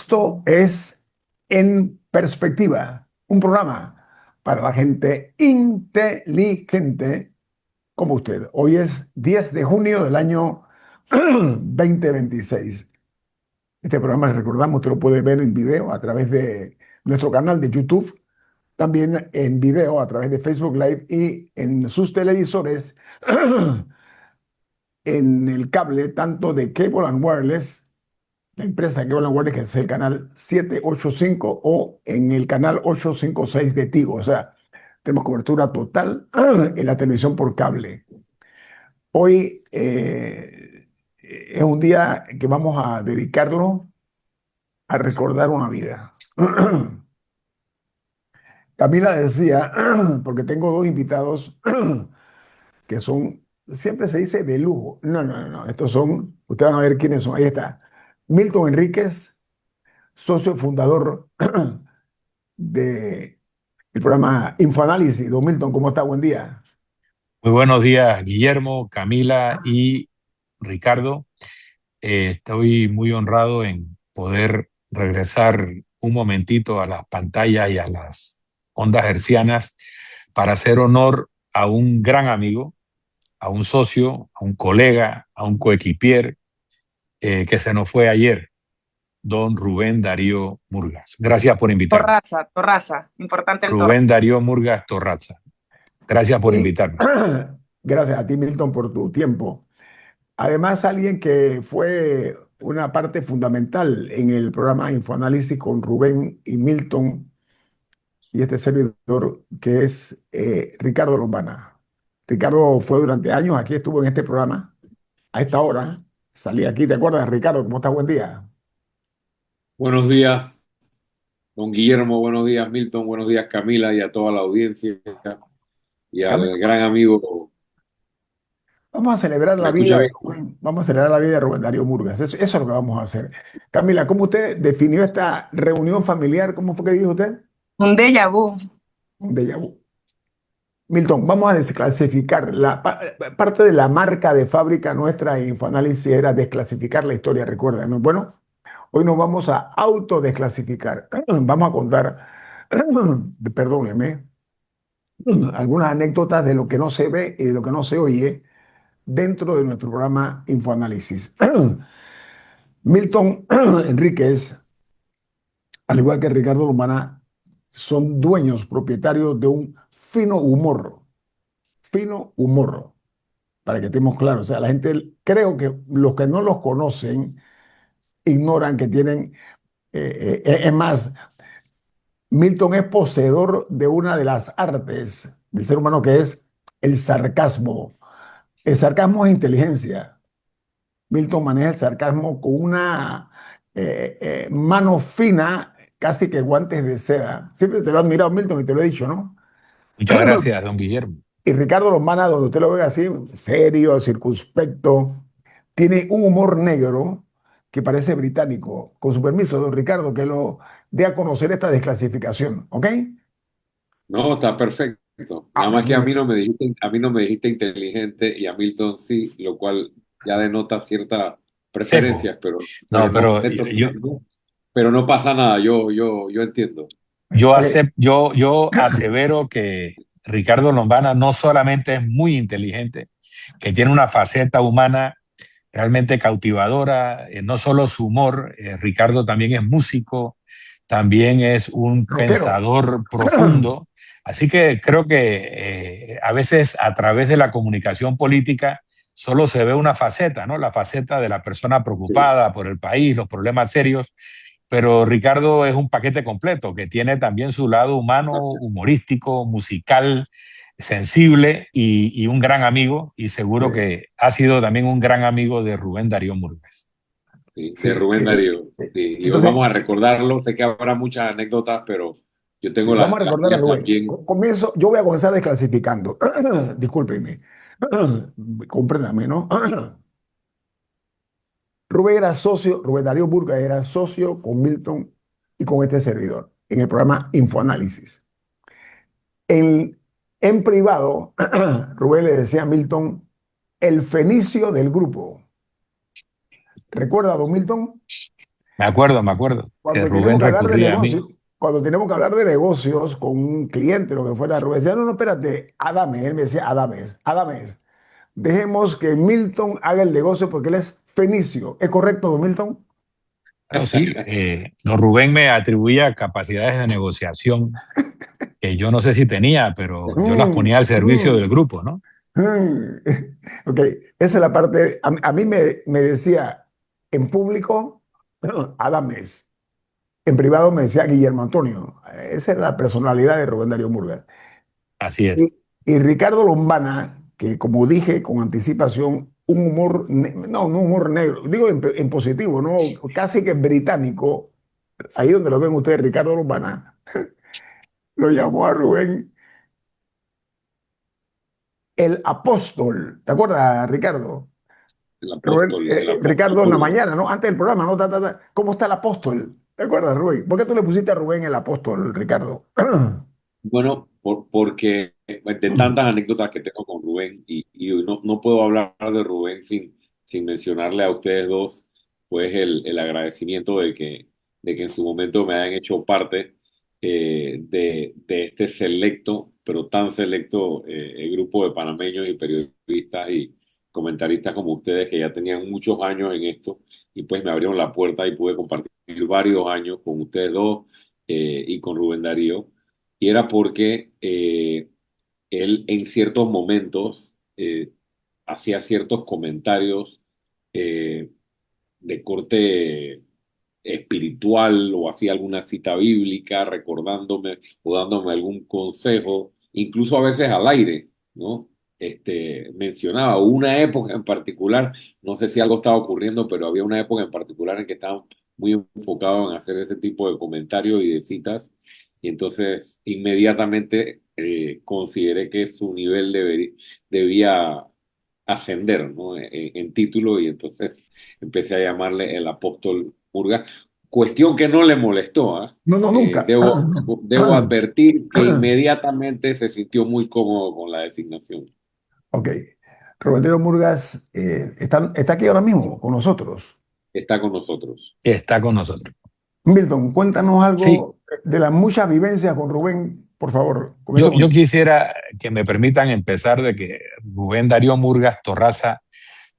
Esto es En Perspectiva, un programa para la gente inteligente como usted. Hoy es 10 de junio del año 2026. Este programa, recordamos, usted lo puede ver en video a través de nuestro canal de YouTube, también en video a través de Facebook Live y en sus televisores, en el cable, tanto de Cable and Wireless, la empresa que habla Wireless, que es el canal 785 o en el canal 856 de Tigo. O sea, tenemos cobertura total en la televisión por cable. Hoy es un día que vamos a dedicarlo a recordar una vida. Camila decía, porque tengo dos invitados que son, siempre se dice de lujo. No, no, no, no, estos son, ustedes van a ver quiénes son. Ahí está. Milton Enríquez, socio fundador del programa Infoanálisis. Don Milton, ¿cómo está? Buen día. Muy buenos días, Guillermo, Camila y Ricardo. Estoy muy honrado en poder regresar un momentito a las pantallas y a las ondas hercianas para hacer honor a un gran amigo, a un socio, a un colega, a un coequipier que se nos fue ayer, don Rubén Darío Murgas. Gracias por invitarme. Torraza, importante el Rubén Darío Murgas Torraza. Gracias por Y invitarme. gracias a ti, Milton, por tu tiempo. Además, alguien que fue una parte fundamental en el programa Infoanálisis con Rubén y Milton y este servidor, que es Ricardo Lombana. Ricardo fue durante años, aquí estuvo en este programa, a esta hora, salí aquí, ¿te acuerdas, Ricardo? ¿Cómo estás? Buen día. Buenos días, don Guillermo, buenos días, Milton, buenos días, Camila, y a toda la audiencia y Camila, al gran amigo. vamos a celebrar ¿Me la escucha vida de bien? Rubén, vamos a celebrar la vida de Rubén Darío Murgas, eso es lo que vamos a hacer. Camila, ¿cómo usted definió esta reunión familiar? ¿Cómo fue que dijo usted? Un déjà vu. Un déjà vu. Milton, vamos a desclasificar. Parte de la marca de fábrica nuestra en Infoanálisis era desclasificar la historia, recuerden, ¿no? Bueno, hoy nos vamos a autodesclasificar. Vamos a contar, perdóneme, algunas anécdotas de lo que no se ve y de lo que no se oye dentro de nuestro programa Infoanálisis. Milton Enríquez, al igual que Ricardo Lomana, son dueños, propietarios de un fino humor, para que estemos claros. O sea, la gente, creo que los que no los conocen ignoran que tienen, es más, Milton es poseedor de una de las artes del ser humano que es el sarcasmo. El sarcasmo es inteligencia. Milton maneja el sarcasmo con una mano fina, casi que guantes de seda. Siempre te lo he admirado, Milton, y te lo he dicho, ¿no? Muchas gracias, don Guillermo. Y Ricardo Lomana, donde usted lo ve así, serio, circunspecto, tiene un humor negro que parece británico. Con su permiso, don Ricardo, que lo dé a conocer esta desclasificación, ¿ok? No, está perfecto. Ah, Nada más que muy bien. a mí no me dijiste inteligente y a Milton sí, lo cual ya denota ciertas Sepo. preferencias, No, pero no, pero pero no pasa nada, yo entiendo. Ok, yo asevero que Ricardo Lombana no solamente es muy inteligente, que tiene una faceta humana realmente cautivadora, no solo su humor, Ricardo también es músico, también es un rockero. pensador profundo, así que creo que a veces a través de la comunicación política solo se ve una faceta, ¿no? La faceta de la persona Sí. preocupada por el país, los problemas serios, pero Ricardo es un paquete completo que tiene también su lado humano, humorístico, musical, sensible y un gran amigo, y seguro Sí, que ha sido también un gran amigo de Rubén Darío Murgas. Sí, de sí. Rubén Darío. Sí, y hoy Entonces, vamos a recordarlo. Sé que habrá muchas anécdotas, pero yo sí, tengo vamos a las recordar a mías Rubén. también. Comienzo, yo voy a comenzar desclasificando. Discúlpenme. Compréndame, ¿no? Rubén era socio, Rubén Darío Burga era socio con Milton y con este servidor en el programa Infoanálisis. En, en privado, Rubén le decía a Milton el fenicio del grupo. ¿Recuerda, don Milton? me acuerdo que Cuando tenemos Rubén que hablar de recurría a mí. negocios, cuando tenemos que hablar de negocios con un cliente, lo que fuera, Rubén decía, no, no, espérate, Adames, él me decía, Adames, dejemos que Milton haga el negocio porque él es fenicio. ¿Es correcto, don Milton? Bueno, sí, don Rubén me atribuía capacidades de negociación que yo no sé si tenía, pero yo las Mm, ponía al servicio del mm, grupo, ¿no? mm. Ok, esa es la parte, a mí me decía en público, Adames, en privado me decía Guillermo Antonio. Esa es la personalidad de Rubén Darío Murgas. Así es, Y Ricardo Lombana, que como dije con anticipación, un humor, no, un humor negro, digo en positivo, ¿no? Casi que británico, ahí donde lo ven ustedes, Ricardo Lombana, lo llamó a Rubén el apóstol. ¿Te acuerdas, Ricardo? Rubén, El apóstol Ricardo en la Murgas. mañana, ¿no? Antes del programa, ¿no? ¿Cómo está el apóstol? ¿Te acuerdas, Rubén? ¿Por qué tú le pusiste a Rubén el apóstol, Ricardo? Bueno, porque de tantas anécdotas que tengo con Rubén y no puedo hablar de Rubén sin mencionarle a ustedes dos, pues el agradecimiento de que en su momento me hayan hecho parte de este selecto, pero tan selecto grupo de panameños y periodistas y comentaristas como ustedes que ya tenían muchos años en esto y pues me abrieron la puerta y pude compartir varios años con ustedes dos y con Rubén Darío y era porque él en ciertos momentos hacía ciertos comentarios eh, de corte espiritual o hacía alguna cita bíblica recordándome o dándome algún consejo, incluso a veces al aire, ¿no? Mencionaba una época en particular, no sé si algo estaba ocurriendo, pero había una época en particular en que estaba muy enfocado en hacer ese tipo de comentarios y de citas, y entonces inmediatamente consideré que su nivel debía ascender, ¿no? En título, y entonces empecé a llamarle el apóstol Murgas, cuestión que no le molestó, ¿ah? No, no, nunca. Debo advertir que inmediatamente se sintió muy cómodo con la designación. Ok. Roberto Murgas está aquí ahora mismo con nosotros. Está con nosotros. está con nosotros. Milton, cuéntanos Sí, algo de las muchas vivencias con Rubén, por favor. Comienzo yo contigo. quisiera que me permitan empezar de que Rubén Darío Murgas Torraza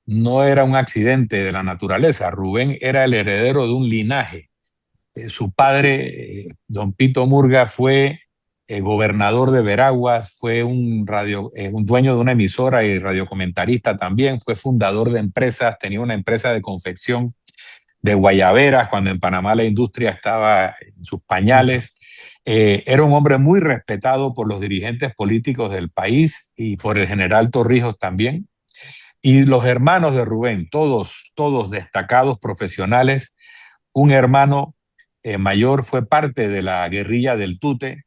no era un accidente de la naturaleza. Rubén era el heredero de un linaje. Su padre, don Pito Murgas, fue gobernador de Veraguas, fue un dueño de una emisora y radiocomentarista también, fue fundador de empresas, tenía una empresa de confección de guayaberas cuando en Panamá la industria estaba en sus pañales. Era un hombre muy respetado por los dirigentes políticos del país y por el general Torrijos también. Y los hermanos de Rubén, todos destacados profesionales. Un hermano mayor fue parte de la guerrilla del Tute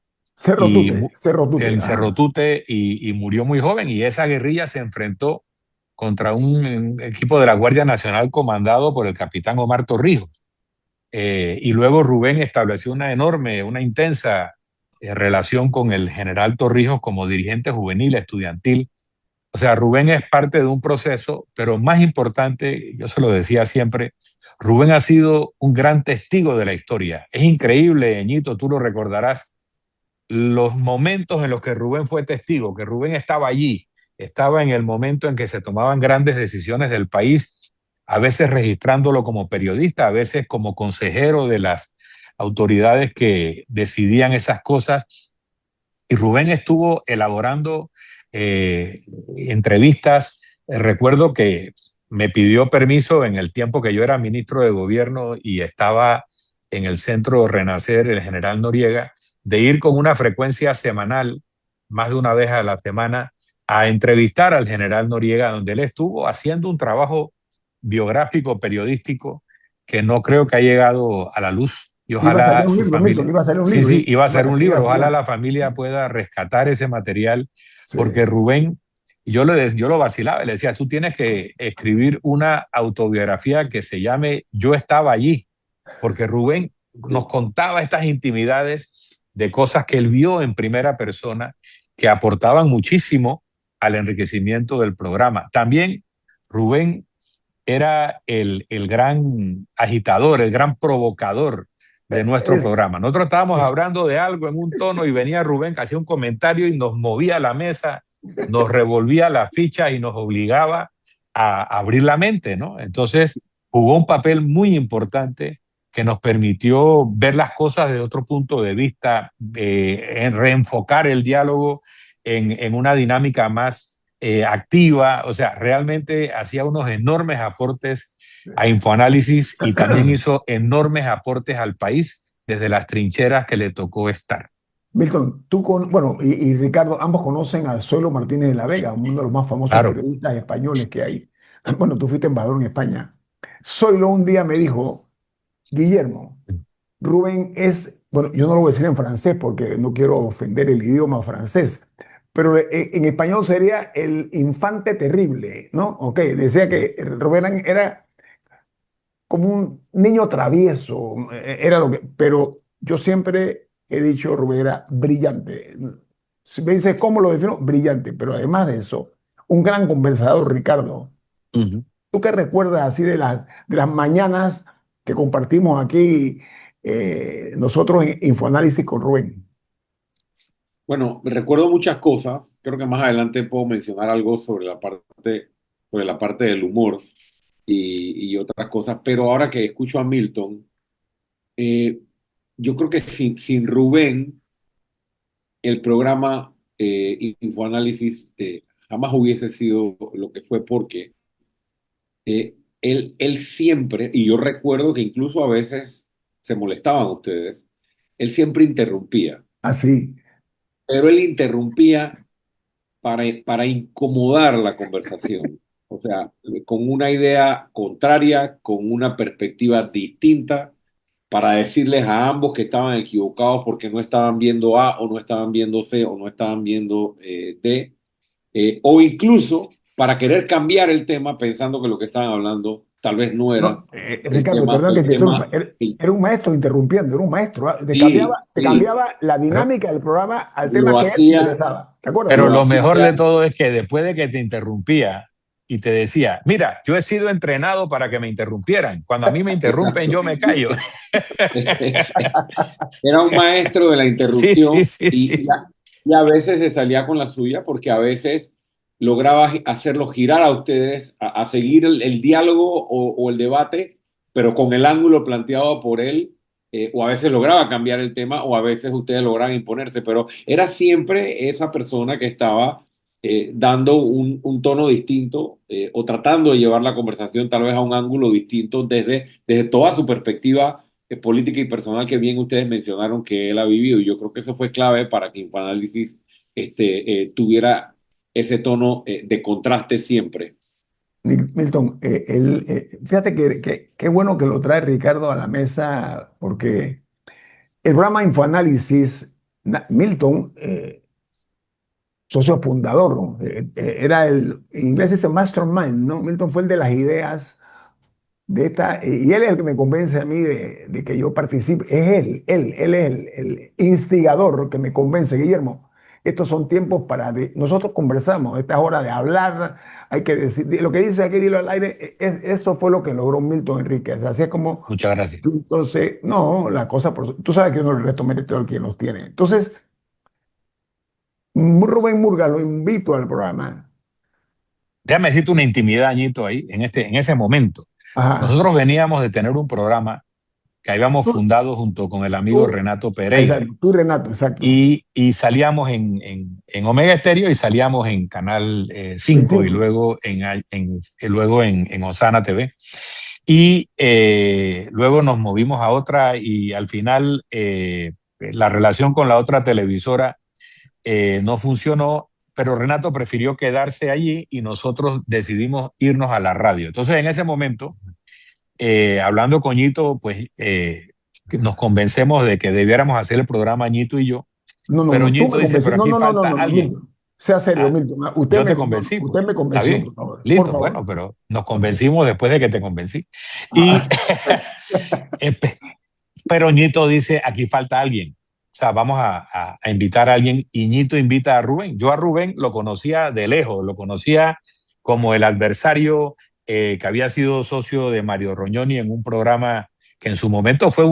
y Cerro Tute. en Cerro Ajá. Tute y murió muy joven. Y esa guerrilla se enfrentó contra un equipo de la Guardia Nacional comandado por el capitán Omar Torrijos. Y luego Rubén estableció una intensa relación con el general Torrijos como dirigente juvenil, estudiantil. O sea, Rubén es parte de un proceso, pero más importante, yo se lo decía siempre, Rubén ha sido un gran testigo de la historia. Es increíble, Ñito, tú lo recordarás, los momentos en los que Rubén fue testigo, que Rubén estaba allí, estaba en el momento en que se tomaban grandes decisiones del país, a veces registrándolo como periodista, a veces como consejero de las autoridades que decidían esas cosas. Y Rubén estuvo elaborando entrevistas. Recuerdo que me pidió permiso en el tiempo que yo era ministro de gobierno y estaba en el centro Renacer, el general Noriega, de ir con una frecuencia semanal, más de una vez a la semana, a entrevistar al general Noriega, donde él estuvo haciendo un trabajo biográfico, periodístico, que no creo que ha llegado a la luz. Y Iba a salir ojalá un su libro, Milton, familia, iba a salir un sí, libro. sí, iba a ser un libro. Ojalá Iba. la familia pueda rescatar ese material, Sí. porque Rubén, yo lo vacilaba, le decía, tú tienes que escribir una autobiografía que se llame Yo estaba allí, porque Rubén nos contaba estas intimidades de cosas que él vio en primera persona que aportaban muchísimo al enriquecimiento del programa. También Rubén era el gran agitador, el gran provocador de nuestro Es- programa. Nosotros estábamos es- hablando de algo en un tono y venía Rubén que hacía un comentario y nos movía la mesa, nos revolvía la ficha y nos obligaba a abrir la mente, ¿no? Entonces jugó un papel muy importante que nos permitió ver las cosas de otro punto de vista, en reenfocar el diálogo en una dinámica más activa. O sea, realmente hacía unos enormes aportes a Infoanálisis y también hizo enormes aportes al país desde las trincheras que le tocó estar. Milton, bueno, y Ricardo, ambos conocen a Zoilo Martínez de la Vega, uno de los más famosos Claro. periodistas españoles que hay. Bueno, tú fuiste embajador en España. Zoilo un día me dijo, Guillermo, Rubén es, bueno, yo no lo voy a decir en francés porque no quiero ofender el idioma francés, pero en español sería el infante terrible, ¿no? Ok, decía que Rubén era como un niño travieso, era lo que, pero yo siempre he dicho Rubén era brillante. Si me dices cómo lo defino, brillante, pero además de eso, un gran conversador, Ricardo. Uh-huh. ¿Tú qué recuerdas así de las mañanas que compartimos aquí nosotros en Infoanálisis con Rubén? Bueno, recuerdo muchas cosas. Creo que más adelante puedo mencionar algo sobre la parte del humor y otras cosas. Pero ahora que escucho a Milton, eh, yo creo que sin Rubén, el programa Infoanálisis jamás hubiese sido lo que fue porque él siempre, y yo recuerdo que incluso a veces se molestaban ustedes, él siempre interrumpía, Así, pero él interrumpía para incomodar la conversación. O sea, con una idea contraria, con una perspectiva distinta, para decirles a ambos que estaban equivocados porque no estaban viendo A o no estaban viendo C o no estaban viendo D, o incluso para querer cambiar el tema pensando que lo que estaban hablando tal vez no era no, Ricardo, perdón que el te interrumpa. tema. Era un maestro interrumpiendo, era un maestro. Sí, Te sí, cambiaba la Pero, dinámica del programa al tema lo que a él le hacía, interesaba. ¿Te acuerdas? pero lo lo mejor de hacía. todo es que después de que te interrumpía y te decía, mira, yo he sido entrenado para que me interrumpieran. Cuando a mí me interrumpen, Exacto. yo me callo. Era un maestro de la Sí, sí, interrupción sí, sí. y a veces se salía con la suya porque a veces lograba hacerlos girar a ustedes a seguir el diálogo o el debate, pero con el ángulo planteado por él, o a veces lograba cambiar el tema o a veces ustedes lograban imponerse, pero era siempre esa persona que estaba dando un tono distinto o tratando de llevar la conversación tal vez a un ángulo distinto desde toda su perspectiva política y personal que bien ustedes mencionaron que él ha vivido. Y yo creo que eso fue clave para que Infoanálisis tuviera ese tono de contraste siempre. Milton, fíjate que qué bueno que lo trae Ricardo a la mesa, porque el programa Infoanálisis, Milton, socio fundador, ¿no? Era en inglés dice mastermind, ¿no? Milton fue el de las ideas de esta, y él es el que me convence a mí de que yo participe, es él es el instigador que me convence, Guillermo. Estos son tiempos nosotros conversamos, esta es hora de hablar, hay que decir, lo que dice aquí, dilo al aire, eso fue lo que logró Milton Enríquez, así es como, Muchas gracias. entonces, no, la cosa, tú sabes que uno le resto mérito al quien los tiene. Entonces, Rubén Murga lo invito al programa. Déjame decirte una intimidad, Añito, ahí, en ese momento. Ajá. Nosotros veníamos de tener un programa que habíamos Tú, fundado junto con el amigo tú, Renato Pereira. exacto, tú y Renato, exacto. Y salíamos en Omega Estéreo y salíamos en Canal 5 y Entiendo. luego en Osana TV. Y luego nos movimos a otra y al final la relación con la otra televisora no funcionó, pero Renato prefirió quedarse allí y nosotros decidimos irnos a la radio. Entonces en ese momento, hablando con Ñito, pues nos convencemos de que debiéramos hacer el programa Ñito y yo, No, no, pero no, tú me Ñito dice, convenciste. pero No, aquí no, no, no, falta no, no, alguien. Milton. Sea serio, Ah, Milton. yo te convencí, pues. Usted me Está convenció, bien. por favor. Por Listo, favor. bueno, pero nos convencimos después de que te convencí. Y Ah, pero Ñito dice, aquí falta alguien. O sea, vamos a invitar a alguien y Ñito invita a Rubén. Yo a Rubén lo conocía de lejos, lo conocía como el adversario que había sido socio de Mario Roñoni en un programa que en su momento fue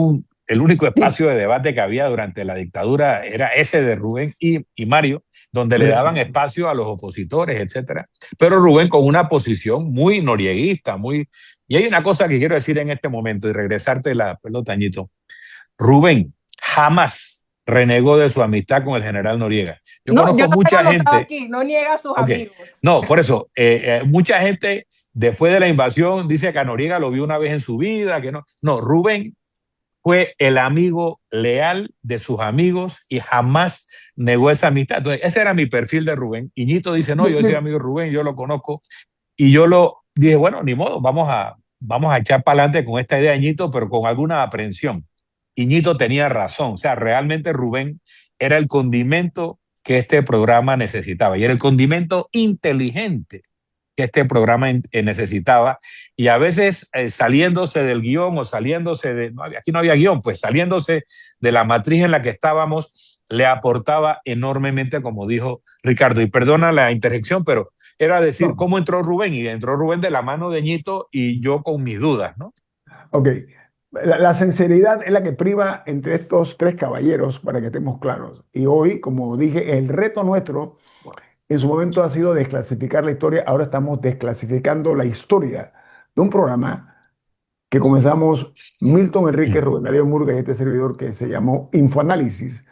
el único espacio de debate que había durante la dictadura, era ese de Rubén y Mario, donde le daban espacio a los opositores, etcétera. Pero Rubén con una posición muy norieguista, muy... Y hay una cosa que quiero decir en este momento y regresarte la pelota, Añito. Rubén jamás renegó de su amistad con el general Noriega. Yo No, yo conozco lo tengo mucha anotado gente. aquí, no niega a sus Ok, amigos. no, por eso, mucha gente después de la invasión dice que a Noriega lo vio una vez en su vida, que no. No, Rubén fue el amigo leal de sus amigos y jamás negó esa amistad. Entonces, ese era mi perfil de Rubén. Iñito dice, no, yo soy amigo de Rubén, yo lo conozco. Y yo lo dije, bueno, ni modo, vamos a echar para adelante con esta idea, Iñito, pero con alguna aprensión. Iñito tenía razón, o sea, realmente Rubén era el condimento que este programa necesitaba y era el condimento inteligente que este programa necesitaba y a veces saliéndose del guión o saliéndose de, no, aquí no había guión, pues saliéndose de la matriz en la que estábamos, le aportaba enormemente, como dijo Ricardo. Y perdona la interjección, pero era decir, No, ¿cómo entró Rubén? Y entró Rubén de la mano de Ñito y yo con mis dudas, ¿no? ok. La sinceridad es la que priva entre estos tres caballeros, para que estemos claros. Y hoy, como dije, el reto nuestro en su momento ha sido desclasificar la historia. Ahora estamos desclasificando la historia de un programa que comenzamos Milton Enrique, Rubén Darío Murga y este servidor que se llamó Infoanálisis,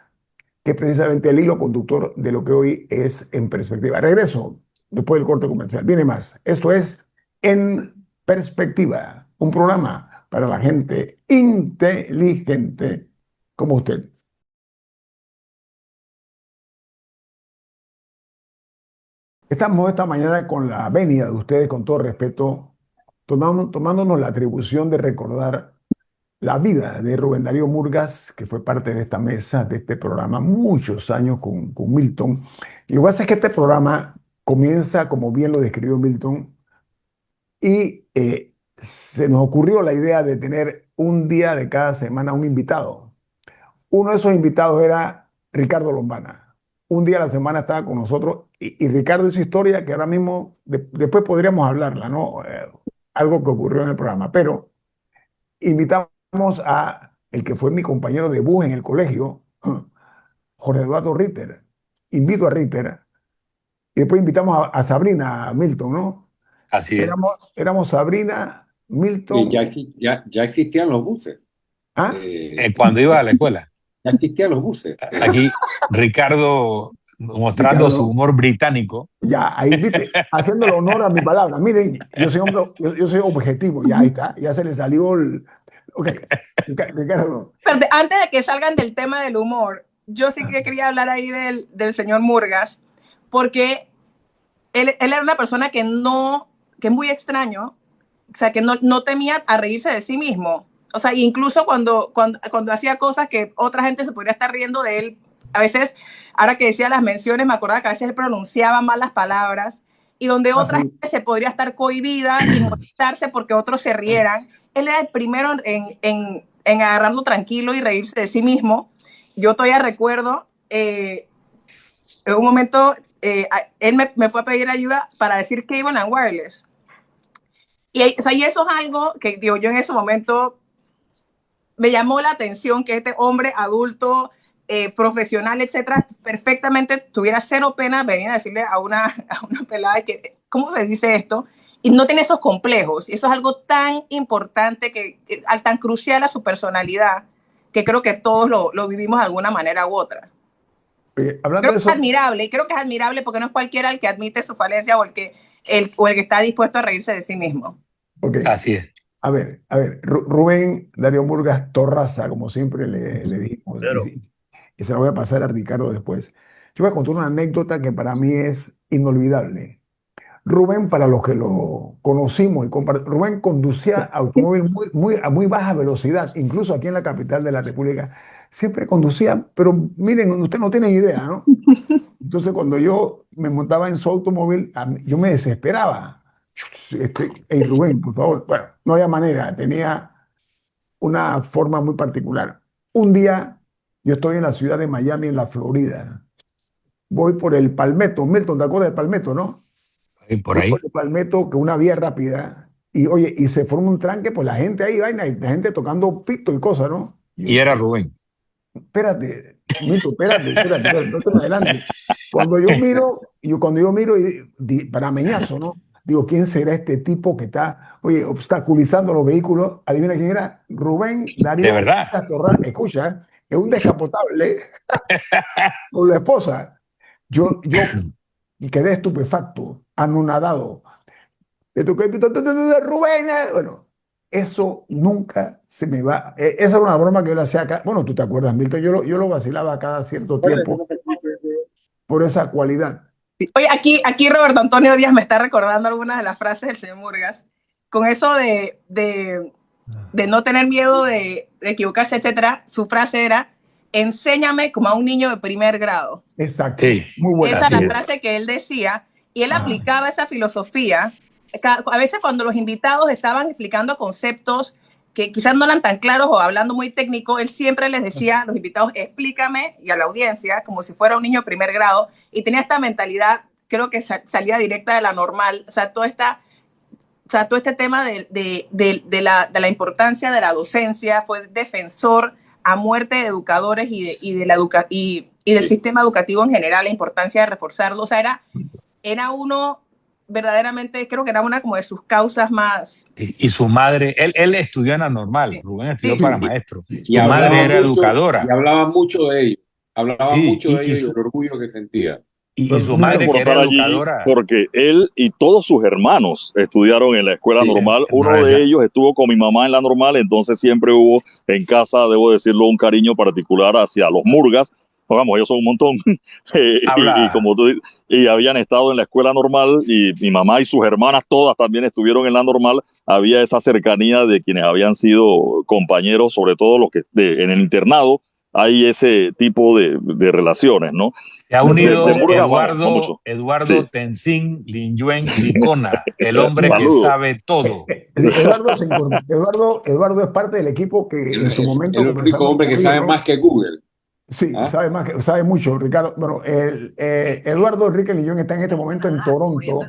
que es precisamente el hilo conductor de lo que hoy es En Perspectiva. Regreso después del corte comercial. Viene más. Esto es En Perspectiva, un programa para la gente inteligente como usted. Estamos esta mañana con la venia de ustedes, con todo respeto, tomándonos la atribución de recordar la vida de Rubén Darío Murgas, que fue parte de esta mesa, de este programa, muchos años con Milton. Y lo que pasa es que este programa comienza, como bien lo describió Milton, y se nos ocurrió la idea de tener un día de cada semana un invitado. Uno de esos invitados era Ricardo Lombana. Un día a la semana estaba con nosotros y Ricardo hizo historia que ahora mismo, después podríamos hablarla, ¿no? Algo que ocurrió en el programa, pero invitamos a el que fue mi compañero de bus en el colegio, Jorge Eduardo Ritter. Invito a Ritter y después invitamos a Sabrina a Milton, ¿no? Así es. Éramos Sabrina, Y Milton, ya existían los buses. ¿ah? Cuando iba a la escuela. Ya existían los buses. Aquí Ricardo mostrando su Ricardo. humor británico. Ya, ahí viste, haciéndole honor a mi palabra. Miren, yo soy hombre, yo soy objetivo, ya ahí está, ya se le salió el. Ok, Ricardo. Pero antes de que salgan del tema del humor, yo sí que quería hablar ahí del señor Murgas, porque él era una persona que es muy extraño, o sea, que no temía a reírse de sí mismo. O sea, incluso cuando hacía cosas que otra gente se podría estar riendo de él, a veces, ahora que decía las menciones, me acordaba que a veces él pronunciaba mal las palabras y donde otra Así, gente se podría estar cohibida y molestarse porque otros se rieran, él era el primero en agarrarlo tranquilo y reírse de sí mismo. Yo todavía recuerdo en un momento, él me fue a pedir ayuda para decir Cable and Wireless. O sea, y eso es algo que digo, yo en ese momento me llamó la atención que este hombre adulto, profesional, etcétera, perfectamente tuviera cero pena venir a decirle a una pelada que, ¿cómo se dice esto? Y no tiene esos complejos. Y eso es algo tan importante, tan crucial a su personalidad, que creo que todos lo vivimos de alguna manera u otra. hablando Creo de que es eso, admirable, y creo que es admirable porque no es cualquiera el que admite su falencia o el que está dispuesto a reírse de sí mismo. ok, Así es. a ver, Rubén Darío Murgas Torraza, como siempre le dijimos, Claro. y se la voy a pasar a Ricardo después. Yo voy a contar una anécdota que para mí es inolvidable. Rubén, para los que lo conocimos, Rubén conducía automóvil a muy baja velocidad, incluso aquí en la capital de la República. Siempre conducía, pero miren, ustedes no tienen idea, ¿no? Entonces, cuando yo me montaba en su automóvil, yo me desesperaba. Hey, Rubén, por favor. Bueno, no había manera, tenía una forma muy particular. Un día, yo estoy en la ciudad de Miami, en la Florida. Voy por el Palmetto. Milton, ¿te acuerdas del Palmetto, no? Y por Voy ahí. por el Palmetto, que es una vía rápida, Y oye, y se forma un tranque, pues la gente ahí, vaina, y la gente tocando pito y cosas, ¿no? Y era Rubén. Espérate, Milton, espérate, no te me adelantes. Cuando yo miro panameñazo, ¿no? Digo, ¿quién será este tipo que está, oye, obstaculizando los vehículos? Adivina quién era. Rubén De Darío verdad. Castorra, escucha, es un descapotable con la esposa. Yo quedé estupefacto, anonadado. Rubén, bueno, eso nunca se me va. Esa era una broma que yo le hacía acá. Bueno, tú te acuerdas, Milton, yo lo vacilaba cada cierto tiempo por esa cualidad. Oye, aquí Roberto Antonio Díaz me está recordando algunas de las frases del señor Murgas, con eso de no tener miedo de equivocarse, etcétera. Su frase era, enséñame como a un niño de primer grado. Exacto, Sí, muy buena. Esa es así la es. frase que él decía, y él Ah, aplicaba esa filosofía. A veces cuando los invitados estaban explicando conceptos que quizás no eran tan claros o hablando muy técnico, él siempre les decía a los invitados, explícame, y a la audiencia, como si fuera un niño de primer grado, y tenía esta mentalidad, creo que salía directa de la normal, o sea, todo este tema de la importancia de la docencia, fue defensor a muerte de educadores y del sistema educativo en general, la importancia de reforzarlo. O sea, era uno, verdaderamente, creo que era una como de sus causas más. Y su madre, él estudió en la normal, Sí, Rubén estudió sí, para sí, maestro. sí, Y Su sí, madre hablaba era mucho, y educadora. hablaba mucho de ellos. Hablaba Sí, mucho de ellos y del orgullo que sentía. y su Milton, madre, Por que era estar allí, educadora, porque él y todos sus hermanos estudiaron en la escuela Sí. normal. en Uno de universidad. ellos estuvo con mi mamá en la normal, entonces siempre hubo en casa, debo decirlo, un cariño particular hacia los Murgas. Vamos, ellos son un montón. Y Habla, como tú y habían estado en la escuela normal y mi mamá y sus hermanas todas también estuvieron en la normal. Había esa cercanía de quienes habían sido compañeros, sobre todo los que en el internado hay ese tipo de relaciones, ¿no? se ha De unido Murgas, vamos, no mucho. Eduardo Sí, Tenzin Linyuen Licona, el hombre que saludos. sabe todo. Eduardo es parte del equipo que en su Es momento el único comenzamos hombre que con ellos, sabe ¿no? más que Google. Sí, ¿Ah? sabe mucho, Ricardo. Bueno, Eduardo Enrique Lillón está en este momento en Toronto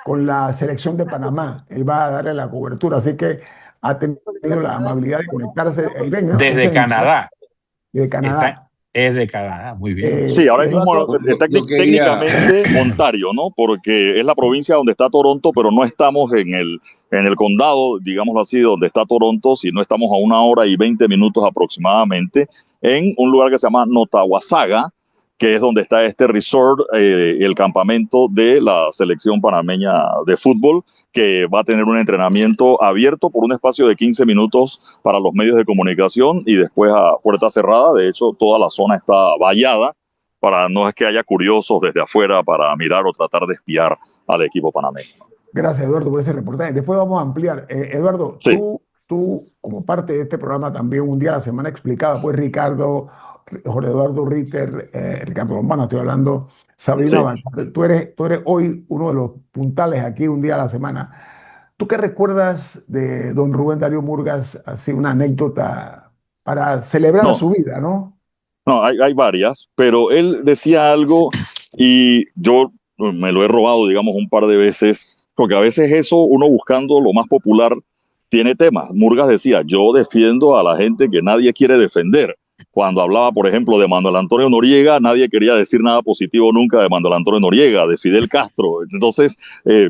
con la selección de Panamá. Él va a darle la cobertura, así que ha tenido la amabilidad de conectarse. Ahí venga, ese Desde es el Canadá, de está, Canadá. es de Canadá, muy bien. Sí, ahora mismo Eduardo, está Yo quería, técnicamente Ontario, ¿no? Porque es la provincia donde está Toronto, pero no estamos en el condado, digámoslo así, donde está Toronto, sino estamos a 1 hora y 20 minutos aproximadamente en un lugar que se llama Notawasaga, que es donde está este resort, el campamento de la selección panameña de fútbol, que va a tener un entrenamiento abierto por un espacio de 15 minutos para los medios de comunicación y después a puerta cerrada. De hecho, toda la zona está vallada para no es que haya curiosos desde afuera para mirar o tratar de espiar al equipo panameño. gracias Eduardo por ese reportaje. Después vamos a ampliar. Eduardo, Sí, tú como parte de este programa también un día a la semana explicaba, pues Ricardo, Jorge Eduardo Ritter, Ricardo Lombana, estoy hablando, Sabrina sí. Banchero, tú eres hoy uno de los puntales aquí un día a la semana. ¿Tú qué recuerdas de don Rubén Darío Murgas, así una anécdota para celebrar No, su vida, ¿no? no, hay varias, pero él decía algo y yo me lo he robado, digamos, un par de veces, porque a veces eso, uno buscando lo más popular, tiene temas. Murgas decía, yo defiendo a la gente que nadie quiere defender. Cuando hablaba, por ejemplo, de Manuel Antonio Noriega, nadie quería decir nada positivo nunca de Manuel Antonio Noriega, de Fidel Castro. Entonces,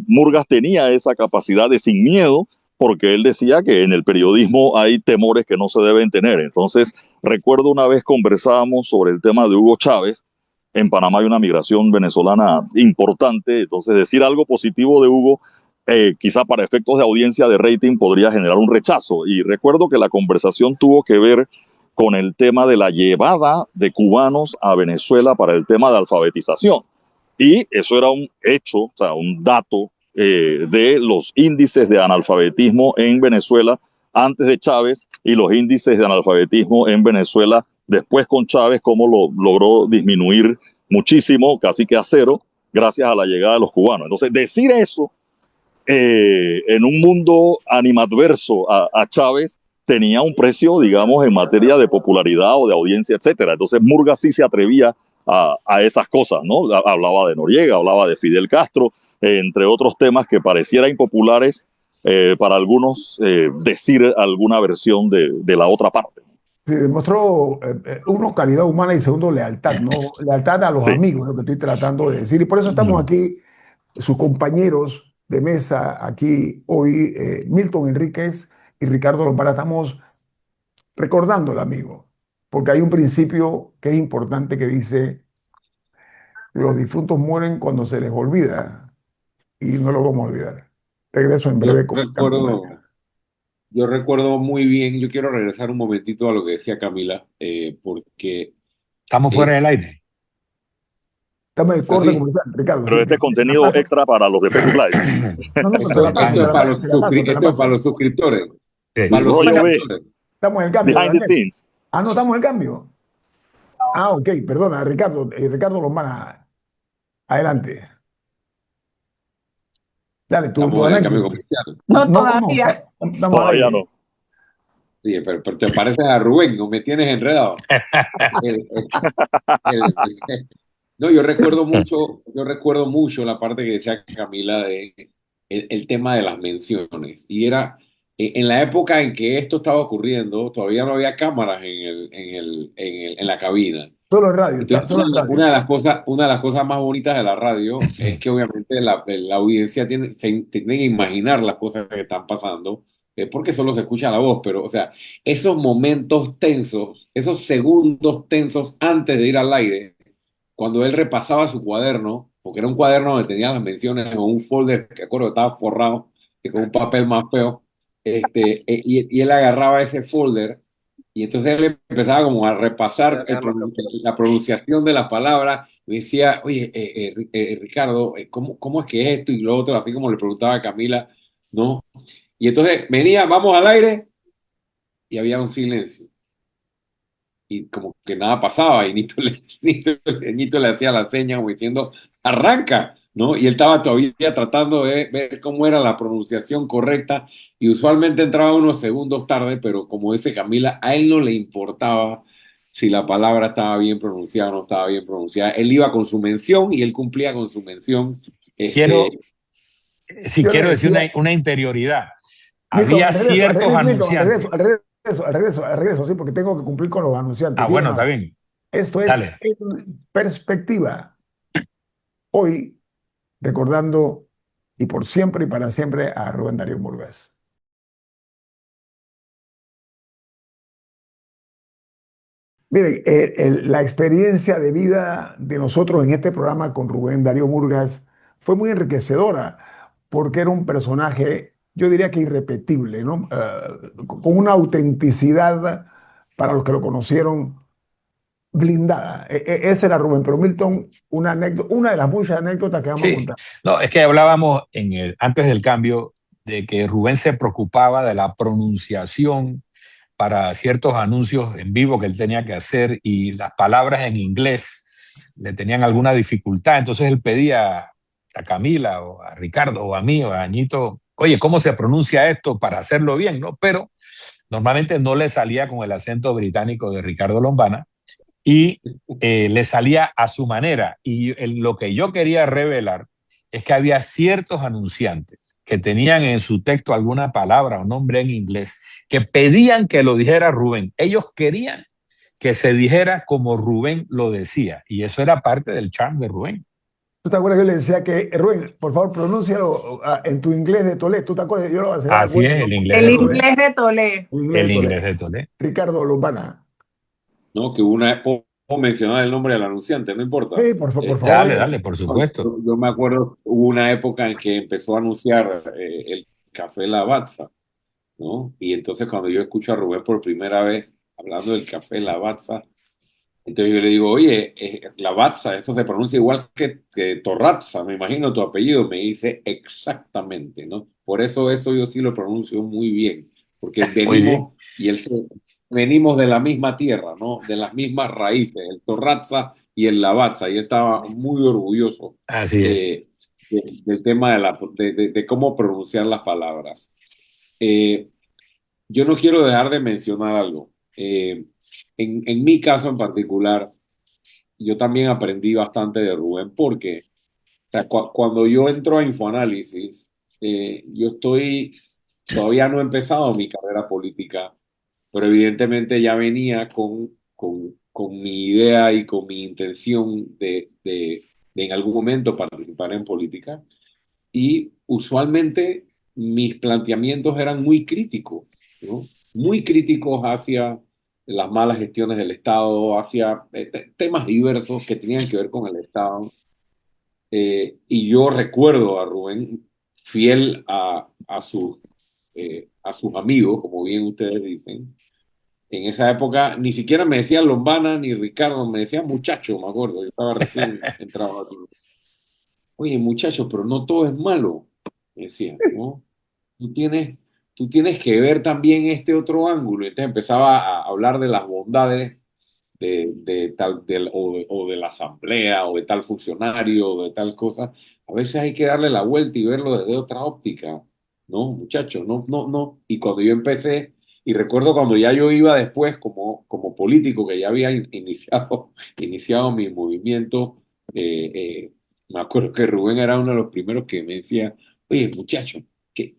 Murgas tenía esa capacidad de sin miedo, porque él decía que en el periodismo hay temores que no se deben tener. Entonces, recuerdo una vez conversábamos sobre el tema de Hugo Chávez. En Panamá hay una migración venezolana importante, entonces decir algo positivo de Hugo, quizá para efectos de audiencia de rating, podría generar un rechazo. Y recuerdo que la conversación tuvo que ver con el tema de la llevada de cubanos a Venezuela para el tema de alfabetización. Y eso era un hecho, o sea, un dato de los índices de analfabetismo en Venezuela antes de Chávez y los índices de analfabetismo en Venezuela después con Chávez, cómo lo logró disminuir muchísimo, casi que a cero, gracias a la llegada de los cubanos. Entonces, decir eso en un mundo animadverso a Chávez tenía un precio, digamos, en materia de popularidad o de audiencia, etcétera. Entonces, Murgas sí se atrevía a esas cosas, ¿no? Hablaba de Noriega, hablaba de Fidel Castro, entre otros temas que pareciera impopulares, para algunos decir alguna versión de la otra parte. Sí, demostró, uno, calidad humana y segundo, lealtad, ¿no? Lealtad a los Sí. amigos, lo que estoy tratando de decir. Y por eso estamos aquí, sus compañeros de mesa, aquí hoy, Milton Enríquez y Ricardo Lombana, estamos recordando al amigo, porque hay un principio que es importante que dice, los difuntos mueren cuando se les olvida y no lo vamos a olvidar. Regreso en Yo breve con Camila. recuerdo, yo recuerdo muy bien, yo quiero regresar un momentito a lo que decía Camila, porque Estamos fuera eh, del aire. Dame el corte así, comercial, Ricardo, Pero sí, este es te la contenido paso. extra para los de Facebook Live. No, no, esto, esto es para los te la esto es para paso. los suscriptores, Sí. para los No, yo Bueno, ve suscriptores. Estamos en el cambio, behind the Daniel. scenes. Ah, no, estamos en el cambio. Ah, ok, perdona, Ricardo, Ricardo Lombana, adelante. Dale, tu Estamos en el cambio anécdota. comercial. no No, no, todavía. estamos al Todavía aire. no. Sí, pero te pareces a Rubén, ¿no? Me tienes enredado. El- el- el- no, yo recuerdo mucho la parte que decía Camila de el tema de las menciones. Y era en la época en que esto estaba ocurriendo, todavía no había cámaras en la cabina. Solo en radio, Entonces, solo en radio. una de las cosas más bonitas de la radio es que obviamente la audiencia tiene que imaginar las cosas que están pasando, porque solo se escucha la voz, pero, o sea, esos momentos tensos, esos segundos tensos antes de ir al aire, cuando él repasaba su cuaderno, porque era un cuaderno donde tenía las menciones o un folder que acuerdo que estaba forrado, que con un papel más feo, y él agarraba ese folder y entonces él empezaba como a repasar la pronunciación de la palabra y decía, oye, Ricardo, ¿cómo es que es esto? Y lo otro, así como le preguntaba a Camila, ¿no? Y entonces venía, vamos al aire y había un silencio y como que nada pasaba y Nito le hacía la seña como diciendo, arranca, ¿no? Y él estaba todavía tratando de ver cómo era la pronunciación correcta y usualmente entraba unos segundos tarde, pero como dice Camila, a él no le importaba si la palabra estaba bien pronunciada o no estaba bien pronunciada. Él iba con su mención y él cumplía con su mención. Quiero, Este, si Yo le quiero decir decía, una interioridad. Milton, Había ciertos Milton, anunciantes. al regreso, sí, porque tengo que cumplir con los anunciantes. Ah, Diga bueno, está más. bien. Esto es Dale. en perspectiva. Hoy, recordando y por siempre y para siempre a Rubén Darío Murgas. Miren, la experiencia de vida de nosotros en este programa con Rubén Darío Murgas fue muy enriquecedora porque era un personaje, yo diría que irrepetible, ¿no? Con una autenticidad para los que lo conocieron blindada. Ese era Rubén, pero Milton, una anécdota, una de las muchas anécdotas que vamos a Sí, contar. no, es que hablábamos antes del cambio de que Rubén se preocupaba de la pronunciación para ciertos anuncios en vivo que él tenía que hacer y las palabras en inglés le tenían alguna dificultad. Entonces él pedía a Camila o a Ricardo o a mí o a Añito, oye, ¿cómo se pronuncia esto para hacerlo bien? ¿No? Pero normalmente no le salía con el acento británico de Ricardo Lombana y le salía a su manera. Y lo que yo quería revelar es que había ciertos anunciantes que tenían en su texto alguna palabra o nombre en inglés que pedían que lo dijera Rubén. Ellos querían que se dijera como Rubén lo decía. Y eso era parte del charm de Rubén. ¿Tú te acuerdas? Yo le decía que, Rubén, por favor, pronúncialo en tu inglés de Toledo. ¿Tú te acuerdas? Yo lo voy a hacer Así es, el inglés El de Rubén, Toledo. inglés de Tolé. el inglés de El Toledo. inglés de Toledo. Ricardo Lombana. ¿no? Que puedo mencionar el nombre del anunciante, no importa. Sí, por favor. Dale, dale, por supuesto. Yo me acuerdo, hubo una época en que empezó a anunciar el café Lavazza, ¿no? Y entonces cuando yo escucho a Rubén por primera vez hablando del café Lavazza, entonces yo le digo, oye, Lavazza, esto se pronuncia igual que Torrazza, me imagino tu apellido. Me dice exactamente, ¿no? Por eso yo sí lo pronuncio muy bien, porque Muy bien. venimos de la misma tierra, ¿no? De las mismas raíces, el Torrazza y el Lavazza. Y estaba muy orgulloso Así es. del tema de cómo pronunciar las palabras. Eh, yo no quiero dejar de mencionar algo. En mi caso en particular, yo también aprendí bastante de Rubén porque o sea, cuando yo entro a Infoanálisis, todavía no he empezado mi carrera política, pero evidentemente ya venía con mi idea y con mi intención de en algún momento participar en política. Y usualmente mis planteamientos eran muy críticos, ¿no? Muy críticos hacia las malas gestiones del Estado, hacia temas diversos que tenían que ver con el Estado. Y yo recuerdo a Rubén fiel a sus amigos, como bien ustedes dicen. En esa época ni siquiera me decían Lombana ni Ricardo, me decían muchacho, me acuerdo. Yo estaba recién entrado. Oye, muchacho, pero no todo es malo, me decían, ¿no? Tú tienes, tú tienes que ver también este otro ángulo. Y entonces empezaba a hablar de las bondades de tal, o de la asamblea, o de tal funcionario, o de tal cosa. A veces hay que darle la vuelta y verlo desde otra óptica, ¿no, muchachos? No, no, no. Y cuando yo empecé, y recuerdo cuando ya yo iba después como político, que ya había iniciado mi movimiento, eh, eh, me acuerdo que Rubén era uno de los primeros que me decía, oye, muchacho, ¿qué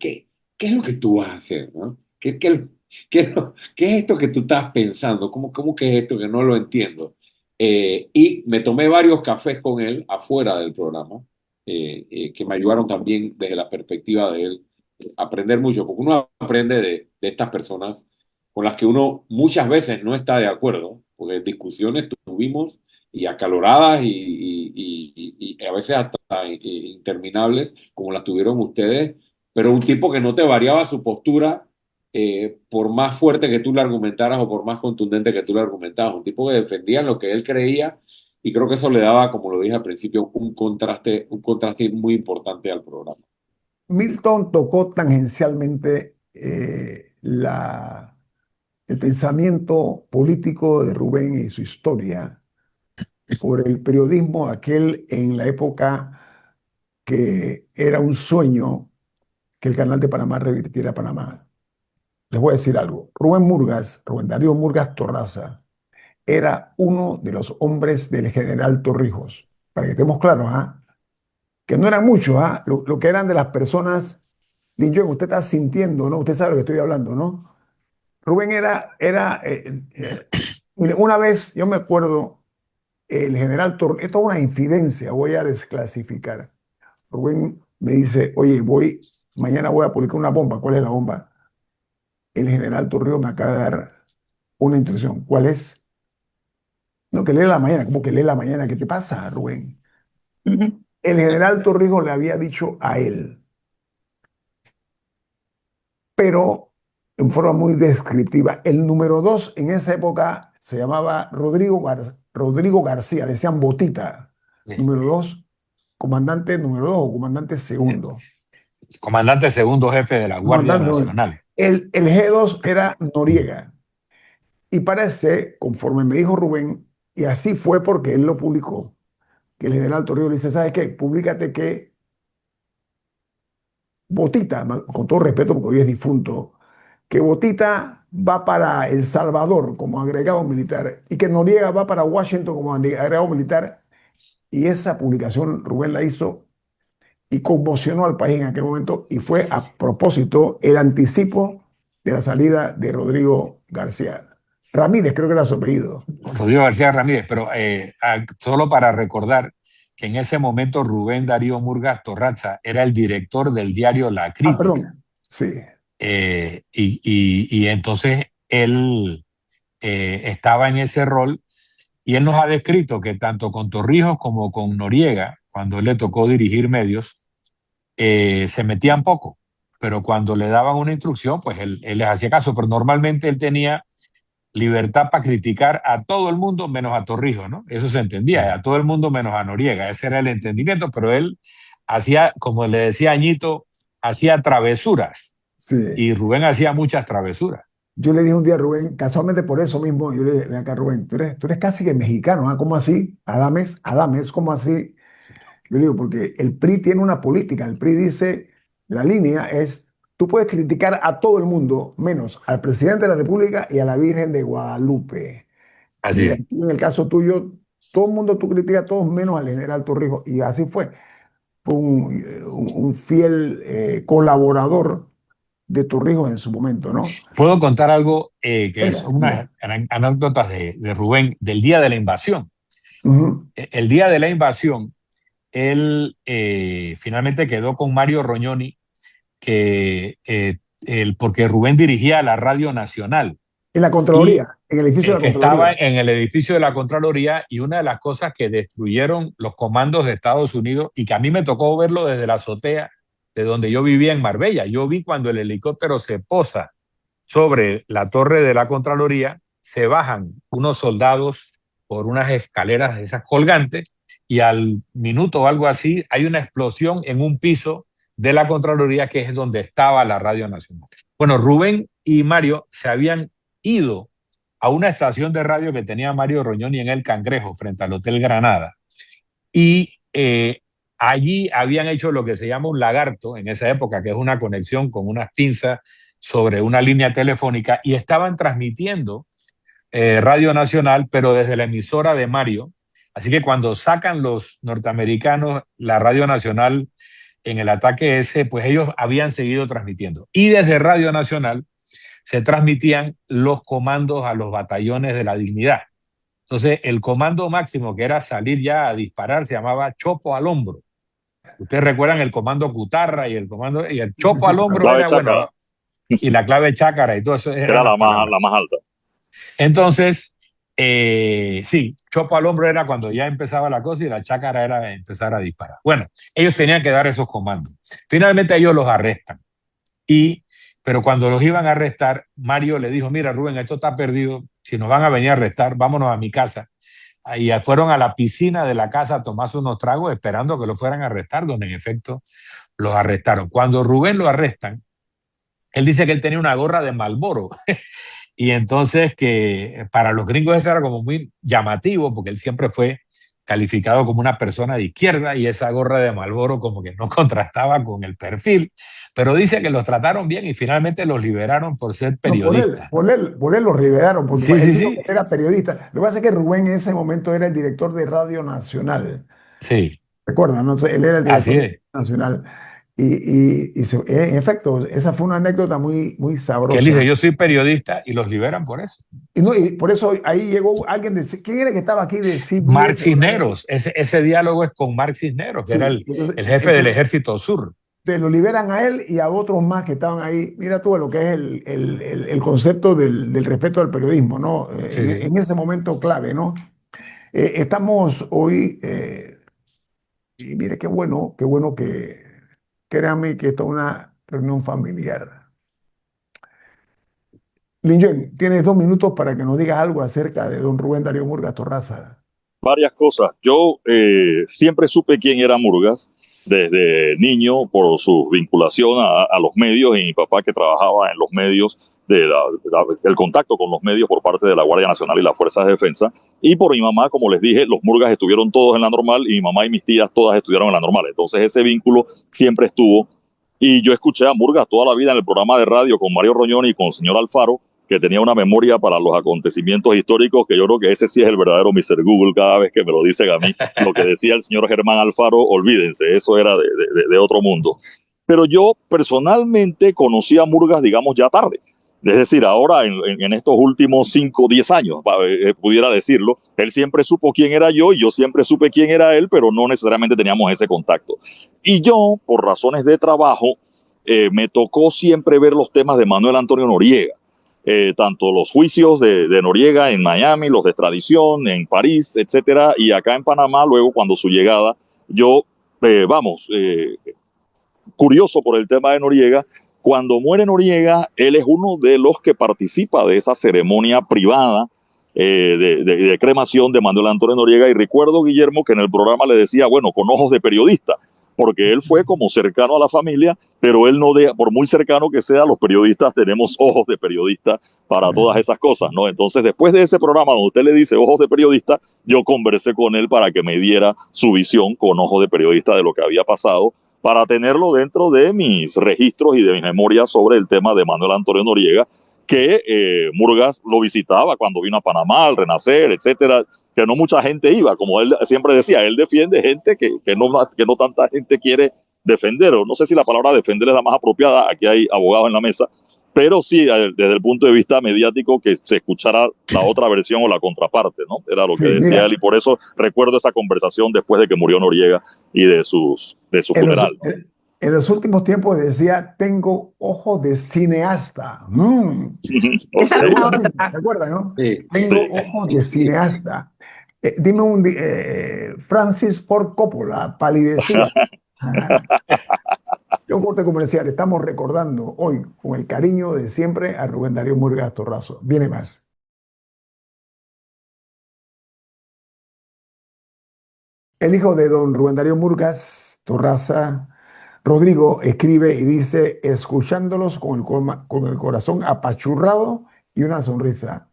es lo que tú vas a hacer, ¿no? ¿Qué es esto que tú estás pensando? ¿Cómo que es esto que no lo entiendo? Y me tomé varios cafés con él afuera del programa, que me ayudaron también desde la perspectiva de él a aprender mucho, porque uno aprende de estas personas con las que uno muchas veces no está de acuerdo, porque discusiones tuvimos y acaloradas y a veces hasta interminables, como las tuvieron ustedes, pero un tipo que no te variaba su postura por más fuerte que tú le argumentaras o por más contundente que tú le argumentaras, un tipo que defendía lo que él creía y creo que eso le daba, como lo dije al principio, un contraste muy importante al programa. Milton tocó tangencialmente el pensamiento político de Rubén y su historia por el periodismo aquel en la época que era un sueño que el Canal de Panamá revirtiera a Panamá. Les voy a decir algo. Rubén Darío Murgas Torraza, era uno de los hombres del general Torrijos. Para que estemos claros, ¿ah? Que no eran muchos, ¿ah? Lo que eran de las personas. Lin Yuen, usted está sintiendo, ¿no? Usted sabe lo que estoy hablando, ¿no? Rubén mire, una vez, yo me acuerdo, el general Torrijos, esto es una infidencia, voy a desclasificar. Rubén me dice, oye, mañana voy a publicar una bomba. ¿Cuál es la bomba? El general Torrijos me acaba de dar una instrucción. ¿Cuál es? No, que lee la mañana. ¿Cómo que lee la mañana? ¿Qué te pasa, Rubén? Ujú. El general Torrijos le había dicho a él, pero en forma muy descriptiva. El número dos en esa época se llamaba Rodrigo García, le decían Botita. Número dos, comandante número dos o comandante segundo. Comandante segundo jefe de la Guardia Comandante segundo. Nacional. El G2 era Noriega. Y parece, conforme me dijo Rubén, y así fue porque él lo publicó, que el general Torrijos le dice, ¿sabes qué? Públicate que Botita, con todo respeto porque hoy es difunto, que Botita va para El Salvador como agregado militar y que Noriega va para Washington como agregado militar. Y esa publicación Rubén la hizo y conmocionó al país en aquel momento y fue a propósito el anticipo de la salida de Rodrigo García Ramírez, creo que era su apellido. Rodrigo García Ramírez, pero solo para recordar que en ese momento Rubén Darío Murgas Torraza era el director del diario La Ah, Crítica. perdón. Sí, Y entonces él estaba en ese rol y él nos ha descrito que tanto con Torrijos como con Noriega, cuando él le tocó dirigir medios, se metían poco, pero cuando le daban una instrucción, pues él les hacía caso, pero normalmente él tenía libertad para criticar a todo el mundo menos a Torrijos, ¿no? Eso se entendía, a todo el mundo menos a Noriega, ese era el entendimiento, pero él hacía, como le decía Añito, hacía travesuras sí. y Rubén hacía muchas travesuras. Yo le dije un día a Rubén, casualmente por eso mismo, yo le dije, ven acá Rubén, tú eres casi que mexicano, ¿ah? ¿Cómo así? Adames, ¿cómo así? Yo le digo, porque el PRI tiene una política, el PRI dice, la línea es, tú puedes criticar a todo el mundo, menos al presidente de la República y a la Virgen de Guadalupe. Así Y es. aquí en el caso tuyo, todo el mundo tú criticas a todos menos al general Torrijos, y así fue. fue un fiel colaborador de Torrijos en su momento, ¿no? Puedo contar algo que Venga, son unas diga. anécdotas de Rubén del día de la invasión. Ujú. El día de la invasión, él finalmente quedó con Mario Rognoni, porque Rubén dirigía la Radio Nacional En la y Contraloría, en el edificio de la que estaba Contraloría. en el edificio de la Contraloría, y una de las cosas que destruyeron los comandos de Estados Unidos y que a mí me tocó verlo desde la azotea de donde yo vivía en Marbella. Yo vi cuando el helicóptero se posa sobre la torre de la Contraloría, se bajan unos soldados por unas escaleras de esas colgantes y al minuto o algo así hay una explosión en un piso de la Contraloría, que es donde estaba la Radio Nacional. Bueno, Rubén y Mario se habían ido a una estación de radio que tenía Mario Rognoni en El Cangrejo, frente al Hotel Granada, y allí habían hecho lo que se llama un lagarto en esa época, que es una conexión con unas pinzas sobre una línea telefónica, y estaban transmitiendo Radio Nacional, pero desde la emisora de Mario. Así que cuando sacan los norteamericanos la Radio Nacional en el ataque ese, pues ellos habían seguido transmitiendo. Y desde Radio Nacional se transmitían los comandos a los batallones de la dignidad. Entonces, el comando máximo, que era salir ya a disparar, se llamaba Chopo al hombro. Ustedes recuerdan el comando Cutarra y el Sí, sí, Chopo sí, al La hombro claro. clave era, chácara bueno, y la clave chácara y todo eso era eran las palabras. la más alta. Entonces, sí, Chopo al hombro era cuando ya empezaba la cosa y la chácara era empezar a disparar. Bueno, ellos tenían que dar esos comandos. Finalmente ellos los arrestan. Pero cuando los iban a arrestar, Mario le dijo: mira, Rubén, esto está perdido. Si nos van a venir a arrestar, vámonos a mi casa. Y fueron a la piscina de la casa a tomarse unos tragos esperando que los fueran a arrestar, donde en efecto los arrestaron. Cuando Rubén lo arrestan, él dice que él tenía una gorra de Marlboro. Y entonces que para los gringos eso era como muy llamativo, porque él siempre fue calificado como una persona de izquierda, y esa gorra de Marlboro como que no contrastaba con el perfil. Pero dice que los trataron bien y finalmente los liberaron por ser No, periodistas. por él lo liberaron, porque Sí, él sí, dijo sí, que era periodista. Lo que pasa es que Rubén en ese momento era el director de Radio Nacional. sí, Recuerda, ¿no? Él era el así director de es. Radio Nacional. En efecto, esa fue una anécdota muy, muy Que él dice: sabrosa. yo soy periodista, y los liberan por eso. Y, no, y por eso ahí llegó alguien de... ¿Quién era que estaba aquí de Mark CBS? Cisneros, ese diálogo es con Mark Cisneros, que era Sí, entonces, el jefe del Ejército Sur. te lo liberan a él y a otros más que estaban ahí. Mira tú lo que es el concepto del respeto al periodismo, ¿no? Sí, sí. En ese momento clave, ¿no? Estamos hoy, y mire qué bueno que, créanme que esto es una reunión familiar. Lin, tienes 2 minutos para que nos digas algo acerca de don Rubén Darío Murgas Torraza. Varias cosas. Yo siempre supe quién era Murgas desde niño por su vinculación a los medios, y mi papá, que trabajaba en los medios, el contacto con los medios por parte de la Guardia Nacional y las Fuerzas de Defensa, y por mi mamá, como les dije, los Murgas estuvieron todos en la normal y mi mamá y mis tías todas estuvieron en la normal. Entonces ese vínculo siempre estuvo, y yo escuché a Murgas toda la vida en el programa de radio con Mario Rognoni y con el señor Alfaro, que tenía una memoria para los acontecimientos históricos, que yo creo que ese sí es el verdadero Mr. Google. Cada vez que me lo dicen a mí, lo que decía el señor Germán Alfaro, olvídense, eso era de otro mundo. Pero yo personalmente conocí a Murgas, digamos, ya tarde. Es decir, ahora en estos últimos 5 o 10 años, pudiera decirlo, él siempre supo quién era yo y yo siempre supe quién era él, pero no necesariamente teníamos ese contacto. Y yo, por razones de trabajo, me tocó siempre ver los temas de Manuel Antonio Noriega. Tanto los juicios de Noriega en Miami, los de extradición en París, etcétera, y acá en Panamá, luego cuando su llegada, yo, curioso por el tema de Noriega, cuando muere Noriega, él es uno de los que participa de esa ceremonia privada de cremación de Manuel Antonio Noriega, y recuerdo, Guillermo, que en el programa le decía, bueno, con ojos de periodista, porque él fue como cercano a la familia, pero él no deja, por muy cercano que sea, los periodistas tenemos ojos de periodista para todas esas cosas, ¿no? Entonces, después de ese programa donde usted le dice ojos de periodista, yo conversé con él para que me diera su visión con ojos de periodista de lo que había pasado, para tenerlo dentro de mis registros y de mis memorias sobre el tema de Manuel Antonio Noriega, que Murgas lo visitaba cuando vino a Panamá, al Renacer, etcétera. que no mucha gente iba, como él siempre decía, él defiende gente que no tanta gente quiere defender, o no sé si la palabra defender es la más apropiada, aquí hay abogados en la mesa, pero sí, desde el punto de vista mediático, que se escuchara la otra versión o la contraparte, ¿no? Era lo Sí, que decía él, mira, y por eso recuerdo esa conversación después de que murió Noriega y de su en los, funeral, ¿no? en los últimos tiempos decía, tengo ojos de cineasta. Ok. Esa es la Seguramente, otra. ¿te acuerdas, no? Sí. Tengo ojos de cineasta. Dime Francis Ford Coppola, palidecía. Ah, yo corte comercial, estamos recordando hoy con el cariño de siempre a Rubén Darío Murgas Torrazo. Viene más. El hijo de don Rubén Darío Murgas Torraza, Rodrigo, escribe y dice, escuchándolos con el corazón apachurrado y una sonrisa.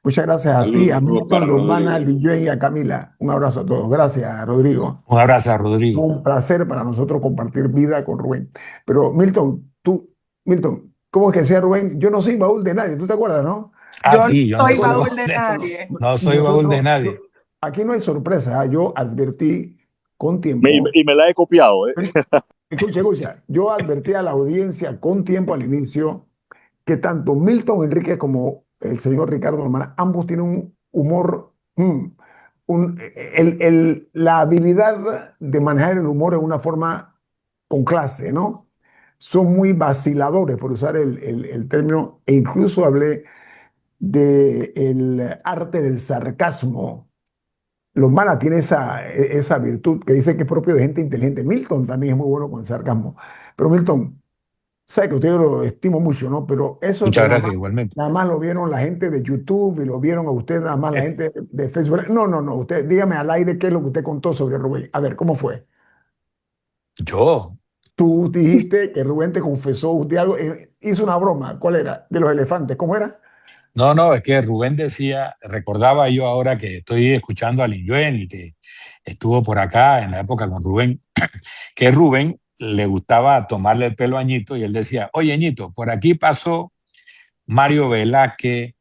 Muchas gracias a ti, a Saludos Milton, para Lomana, a Rodrigo. Lillén y a Camila. Un abrazo a todos. Gracias, Rodrigo. Un abrazo a Rodrigo. Un placer para nosotros compartir vida con Rubén. Pero Milton, ¿cómo es que decía Rubén? Yo no soy baúl de nadie, ¿tú te acuerdas, no? Ah, Yo no sí, yo ¿Te no soy soy acuerdas? baúl baúl de de, nadie. no Y soy baúl de nosotros, nadie. aquí no hay sorpresa, ¿ah? Yo advertí con Y, tiempo. y me la he copiado, ¿eh? Escucha, yo advertí a la audiencia con tiempo al inicio que tanto Milton Enrique como el señor Ricardo Almana, ambos tienen un humor, la habilidad de manejar el humor en una forma con clase, ¿no? Son muy vaciladores, por usar el término, e incluso hablé del arte del sarcasmo. Los malas tiene esa virtud que dice que es propio de gente inteligente. Milton también es muy bueno con el sarcasmo. Pero Milton, sé que usted lo estimo mucho, ¿no? Pero eso que Muchas gracias, igualmente. nada más lo vieron la gente de YouTube y lo vieron a usted nada más la gente de Facebook. No, no, no. Usted, dígame al aire qué es lo que usted contó sobre Rubén. A ver, ¿cómo fue? Yo, Tú dijiste que Rubén te confesó usted algo, hizo una broma. ¿Cuál era? De los elefantes. ¿Cómo era? no, no, es que Rubén decía, recordaba yo ahora que estoy escuchando a Lin Yuen y que estuvo por acá en la época con Rubén, que Rubén le gustaba tomarle el pelo a Ñito y él decía, oye Ñito, por aquí pasó Mario Velázquez,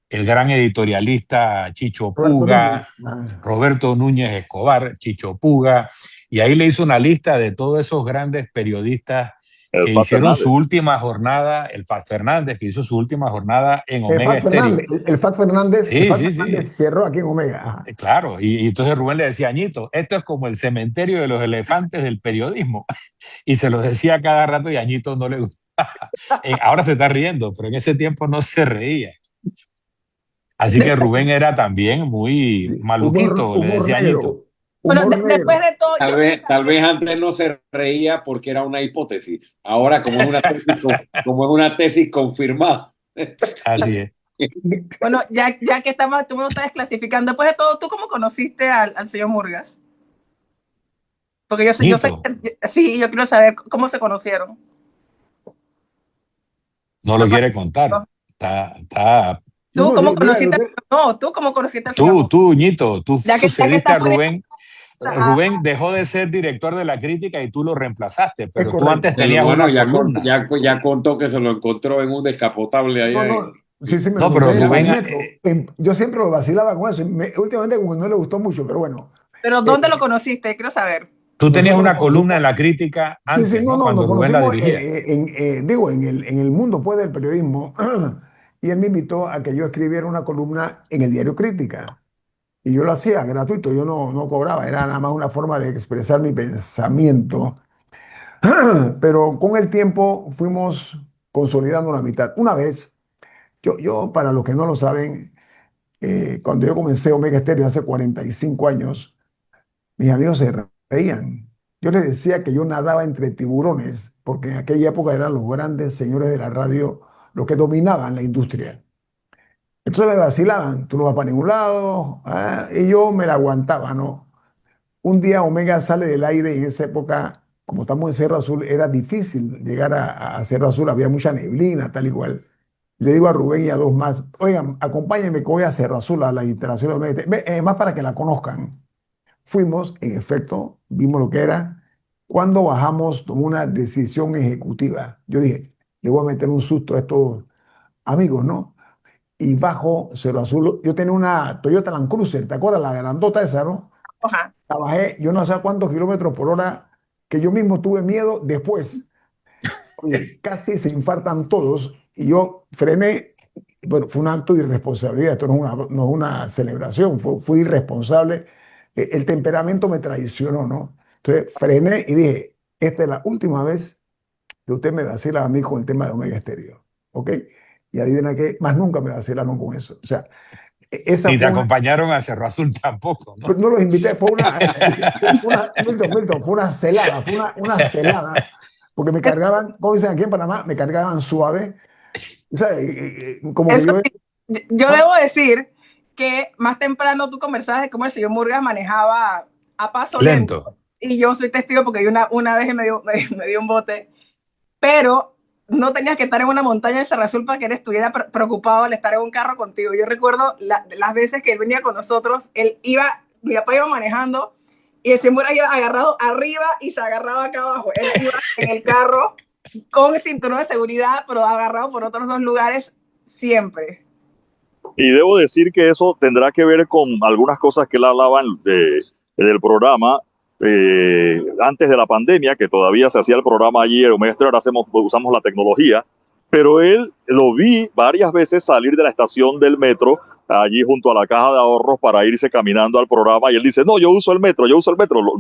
el gran editorialista Chicho Roberto Núñez. Puga, Roberto Núñez Escobar, Chicho Puga, y ahí le hizo una lista de todos esos grandes periodistas El que Fat hicieron su Fernández. última jornada, el Fat Fernández, que hizo su última jornada en Omega Fat Estéreo. Fernández, el Sí, Fat sí, Fernández sí, cerró aquí en Omega. Ajá. claro. Y entonces Rubén le decía, Añito, esto es como el cementerio de los elefantes del periodismo. Y se lo decía cada rato y a Añito no le gustaba. Ahora se está riendo, pero en ese tiempo no se reía. Así que Rubén era también muy Sí. maluquito, le Humor decía Añito. negro. Bueno, Humor después negro. de todo, yo quiero Tal saber, vez antes no se reía porque era una hipótesis. Ahora, como es una tesis, como es una tesis confirmada. Así es. bueno, ya que estamos, tú me estás desclasificando, después de todo, ¿tú cómo conociste al señor Murgas? Porque yo sé, Ñito, sí, yo quiero saber cómo se conocieron. no lo Lo más- quiere contar. Está. No, ¿Tú no, cómo dígale conociste? usted. No, ¿tú cómo conociste al señor Murgas? Ñito, tú Ya que sucediste estás a poniendo Rubén. a, Rubén dejó de ser director de la crítica y tú lo reemplazaste, Es pero tú antes correcto. tenías Bueno, una columna. ya contó que se lo encontró en un descapotable No, allá no, sí, sí, me lo No, pero encontré en Rubén, el metro. Yo siempre lo vacilaba con eso. Últimamente como que no le gustó mucho, pero bueno. pero eh, ¿dónde lo conociste? Quiero saber. tú tenías nosotros nos una columna en conocimos. la crítica Sí, sí, antes, no, ¿no? no, Cuando nos Rubén la conocimos dirigía. digo, en el mundo pues, del periodismo. Y él me invitó a que yo escribiera una columna en el diario Crítica. Y yo lo hacía gratuito, yo no cobraba, era nada más una forma de expresar mi pensamiento. Pero con el tiempo fuimos consolidando una amistad. Una vez, para los que no lo saben, cuando yo comencé Omega Stereo hace 45 años, mis amigos se reían. Yo les decía que yo nadaba entre tiburones, porque en aquella época eran los grandes señores de la radio los que dominaban la industria. Entonces me vacilaban, tú no vas para ningún lado, y yo me la aguantaba, ¿no? Un día Omega sale del aire y en esa época, como estamos en Cerro Azul, era difícil llegar a Cerro Azul, había mucha neblina, tal y cual. Le digo a Rubén y a dos más, oigan, acompáñenme que voy a Cerro Azul, a la instalación de Omega. Más para que la conozcan. Fuimos, en efecto, vimos lo que era. Cuando bajamos, tomó una decisión ejecutiva. Yo dije, le voy a meter un susto a estos amigos, ¿no? y bajo Cerro Azul. Yo tenía una Toyota Land Cruiser, ¿te acuerdas? La grandota esa, ¿no? Ajá. La bajé, yo no sé a cuántos kilómetros por hora, que yo mismo tuve miedo después. Oye, casi se infartan todos y yo frené. Bueno, fue un acto de irresponsabilidad, esto no es una celebración, fui irresponsable. El temperamento me traicionó, ¿no? Entonces frené y dije, esta es la última vez que usted me vacila a mí con el tema de Omega Estéreo, ¿ok? Y adivina qué, más nunca me vacilaron con eso. O sea, esa Ni te fue una, acompañaron a Cerro Azul tampoco, ¿no? pues no los invité, Milton, fue una celada, una celada, porque me cargaban, como dicen aquí en Panamá, me cargaban suave, ¿sabes? Como que Eso yo, sí, yo ¿ah? debo decir que más temprano tú conversabas de cómo el señor Murgas manejaba a paso lento. Lento. Y yo soy testigo porque yo una vez me dio un bote, pero no tenías que estar en una montaña de Cerro Azul para que él estuviera preocupado al estar en un carro contigo. Yo recuerdo las veces que él venía con nosotros, mi papá iba manejando y el señor Murgas iba agarrado arriba y se agarraba acá abajo. Él iba en el carro con cinturón de seguridad, pero agarrado por otros dos lugares siempre. Y debo decir que eso tendrá que ver con algunas cosas que él hablaba del programa antes de la pandemia, que todavía se hacía el programa allí, el maestro, ahora usamos la tecnología, pero él lo vi varias veces salir de la estación del metro allí junto a la caja de ahorros para irse caminando al programa y él dice, no, yo uso el metro,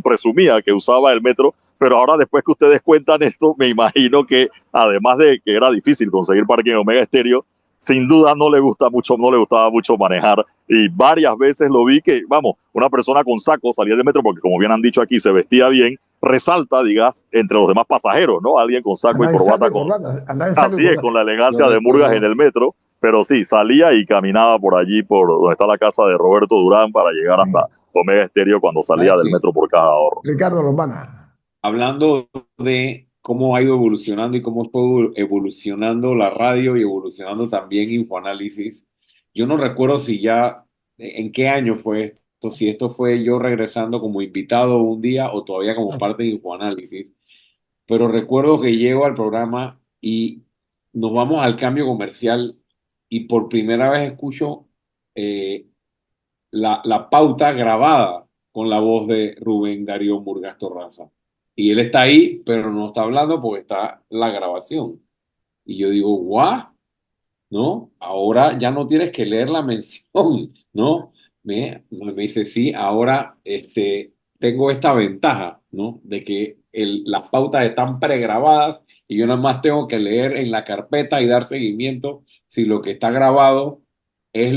presumía que usaba el metro, pero ahora después que ustedes cuentan esto, me imagino que además de que era difícil conseguir parking en Omega Estéreo, sin duda no le gustaba mucho manejar y varias veces lo vi que, vamos, una persona con saco salía del metro porque como bien han dicho aquí, se vestía bien, resalta, digas, entre los demás pasajeros, ¿no? Alguien con saco y Andaba en saco corbata, y corbata, andaba en saco y así es, corbata. con la Yo elegancia de Murgas en recuerdo, el metro, pero sí, salía y caminaba por allí, por donde está la casa de Roberto Durán para llegar hasta Sí. Omega Estéreo cuando salía ¿sabes del qué? metro por cada ahorro. Ricardo Lombana. Hablando de cómo ha ido evolucionando y cómo fue evolucionando la radio y evolucionando también Infoanálisis, yo no recuerdo si ya, en qué año fue esto, si esto fue yo regresando como invitado un día o todavía como parte de Infoanálisis, pero recuerdo que llego al programa y nos vamos al cambio comercial y por primera vez escucho eh, la pauta grabada con la voz de Rubén Darío Murgas Torraza. Y él está ahí, pero no está hablando porque está la grabación. Y yo digo, guau, ¿no? Ahora ya no tienes que leer la mención, ¿no? Me dice, sí, ahora tengo esta ventaja, ¿no? De que las pautas están pregrabadas y yo nada más tengo que leer en la carpeta y dar seguimiento si lo que está grabado es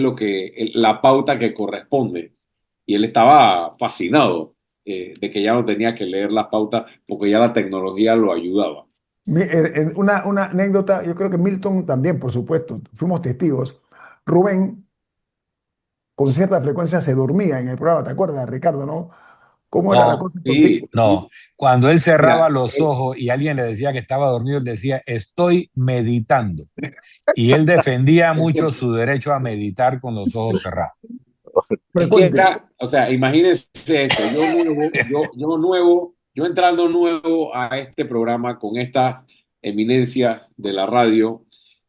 la pauta que corresponde. Y él estaba fascinado de que ya no tenía que leer las pautas porque ya la tecnología lo ayudaba. Una anécdota, yo creo que Milton también, por supuesto, fuimos testigos. Rubén con cierta frecuencia se dormía en el programa, ¿te acuerdas, Ricardo, no? ¿Cómo era la No, cosa Sí, contigo? no. Cuando él cerraba mira, los ojos y alguien le decía que estaba dormido, él decía, estoy meditando. Y él defendía es mucho que su derecho a meditar con los ojos cerrados. Es que Frecuente. era, o sea, imagínense esto, yo entrando nuevo a este programa con estas eminencias de la radio,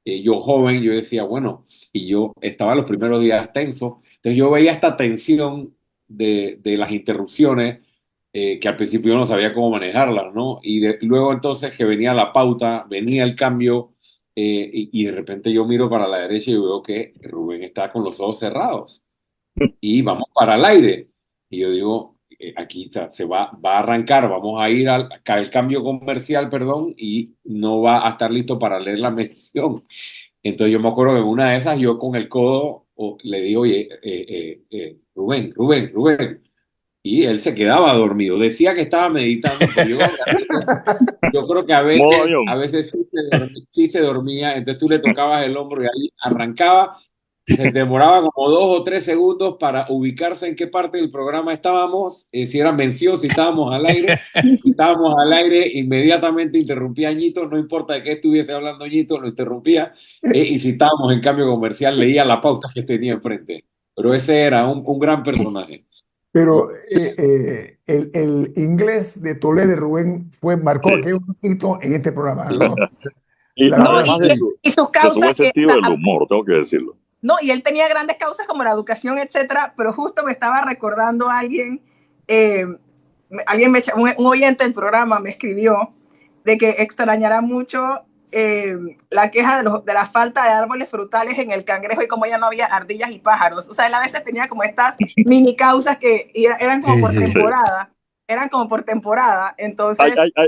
yo joven, yo decía, bueno, y yo estaba los primeros días tensos, entonces yo veía esta tensión de las interrupciones, que al principio yo no sabía cómo manejarlas, ¿no? Luego entonces que venía la pauta, venía el cambio, y de repente yo miro para la derecha y veo que Rubén está con los ojos cerrados y vamos para el aire. Y yo digo, aquí va a arrancar, vamos a ir al cambio comercial, perdón, y no va a estar listo para leer la mención. Entonces yo me acuerdo que en una de esas yo con el codo le digo, oye, Rubén. Y él se quedaba dormido. Decía que estaba meditando, pero yo creo que Modo avión. a veces sí se dormía, entonces tú le tocabas el hombro y ahí arrancaba. Se demoraba como 2 o 3 segundos para ubicarse en qué parte del programa estábamos, si era mención, si estábamos al aire. Si estábamos al aire, inmediatamente interrumpía a Ñito, no importa de qué estuviese hablando Ñito, lo interrumpía. Y si estábamos en cambio comercial, leía la pauta que tenía enfrente. Pero ese era un gran personaje, Pero ¿no? el inglés de Toledo de Rubén marcó Sí. aquel un hito en este programa, Sí. ¿no? Y La No, verdad, además y sus de su buen causas, sentido del humor, tengo que decirlo. No, y él tenía grandes causas como la educación, etcétera, pero justo me estaba recordando a alguien, eh, un oyente del programa me escribió de que extrañará mucho la queja de la falta de árboles frutales en el Cangrejo y como ya no había ardillas y pájaros. O sea, él a veces tenía como estas mini causas que eran como Sí, por sí. temporada, Ay, entonces ay, ay.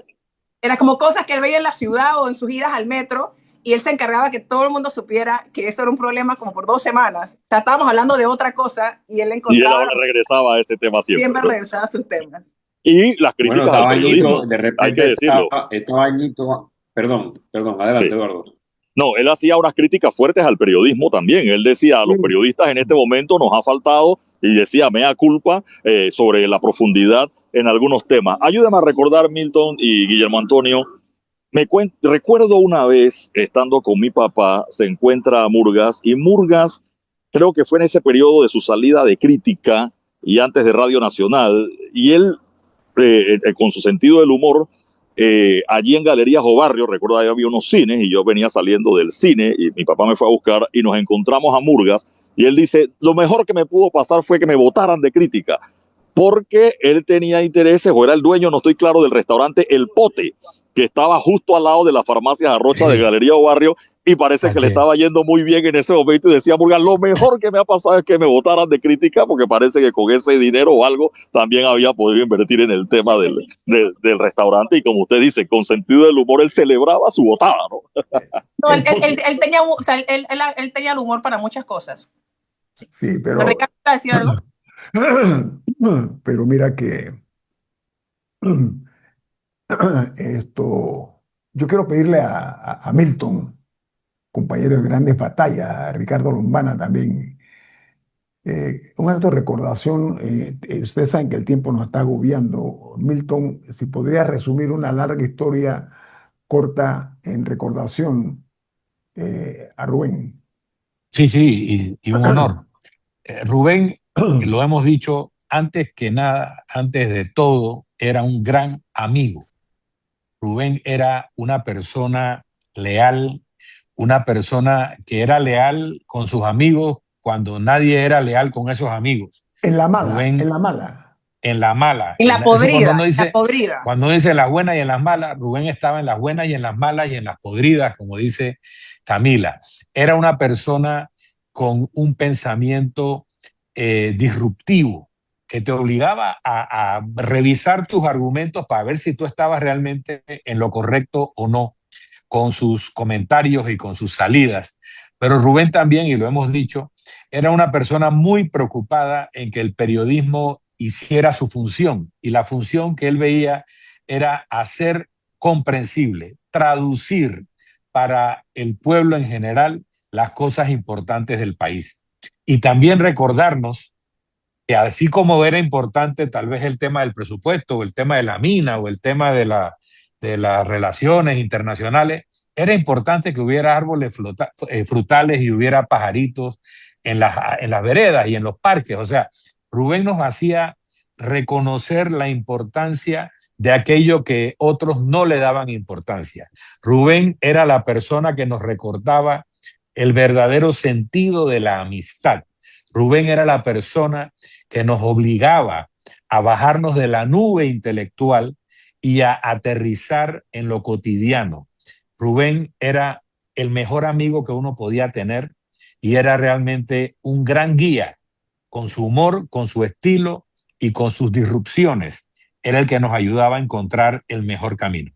era como cosas que él veía en la ciudad o en sus idas al metro y él se encargaba que todo el mundo supiera que eso era un problema como por 2 semanas. O sea, estábamos hablando de otra cosa y él Y él encontraba, ahora regresaba a ese tema siempre, siempre ¿no? regresaba a sus temas. Y las Bueno, críticas al Tabañito, periodismo, de hay que repente decirlo. Tabañito, perdón, adelante, Sí. Eduardo. No, él hacía unas críticas fuertes al periodismo también. Él decía, a los Sí. periodistas en este momento nos ha faltado, y decía, mea culpa sobre la profundidad en algunos temas. Ayúdame a recordar, Milton y Guillermo Antonio, recuerdo una vez, estando con mi papá, se encuentra a Murgas, y Murgas, creo que fue en ese periodo de su salida de crítica y antes de Radio Nacional, y él, con su sentido del humor, allí en Galerías o Barrio, recuerdo ahí había unos cines y yo venía saliendo del cine y mi papá me fue a buscar y nos encontramos a Murgas y él dice, lo mejor que me pudo pasar fue que me votaran de crítica porque él tenía intereses o era el dueño, no estoy claro, del restaurante El Pote, que estaba justo al lado de la farmacia Arrocha de Sí, Galería o Barrio y parece que le así es. estaba yendo muy bien en ese momento y decía Murgas, lo mejor que me ha pasado es que me votaran de crítica porque parece que con ese dinero o algo también había podido invertir en el tema del restaurante y como usted dice, con sentido del humor él celebraba su votada, ¿no? No, El pote. él tenía, o sea, él tenía el humor para muchas cosas. Sí. Sí, Ricardo, ¿iba a decir algo? pero mira que esto, yo quiero pedirle a Milton, compañero de grandes batallas, a Ricardo Lombana también, un acto de recordación. Ustedes saben que el tiempo nos está agobiando. Milton, si podría resumir una larga historia corta en recordación a Rubén. Sí, sí, y un honor. Rubén, lo hemos dicho, antes que nada, antes de todo, era un gran amigo. Rubén era una persona leal, una persona que era leal con sus amigos cuando nadie era leal con esos amigos. En Rubén la mala. en la mala, En la eso podrida, en la podrida. cuando uno dice en las buenas y en las malas, Rubén estaba en las buenas y en las malas y en las podridas, como dice Camila. Era una persona con un pensamiento disruptivo que te obligaba a revisar tus argumentos para ver si tú estabas realmente en lo correcto o no, con sus comentarios y con sus salidas. Pero Rubén también, y lo hemos dicho, era una persona muy preocupada en que el periodismo hiciera su función. Y la función que él veía era hacer comprensible, traducir para el pueblo en general las cosas importantes del país. Y también recordarnos que así como era importante tal vez el tema del presupuesto o el tema de la mina o el tema de las relaciones internacionales, era importante que hubiera árboles frutales y hubiera pajaritos en las veredas y en los parques. O sea, Rubén nos hacía reconocer la importancia de aquello que otros no le daban importancia. Rubén era la persona que nos recordaba el verdadero sentido de la amistad. Rubén era la persona que nos obligaba a bajarnos de la nube intelectual y a aterrizar en lo cotidiano. Rubén era el mejor amigo que uno podía tener y era realmente un gran guía con su humor, con su estilo y con sus disrupciones. Era el que nos ayudaba a encontrar el mejor camino.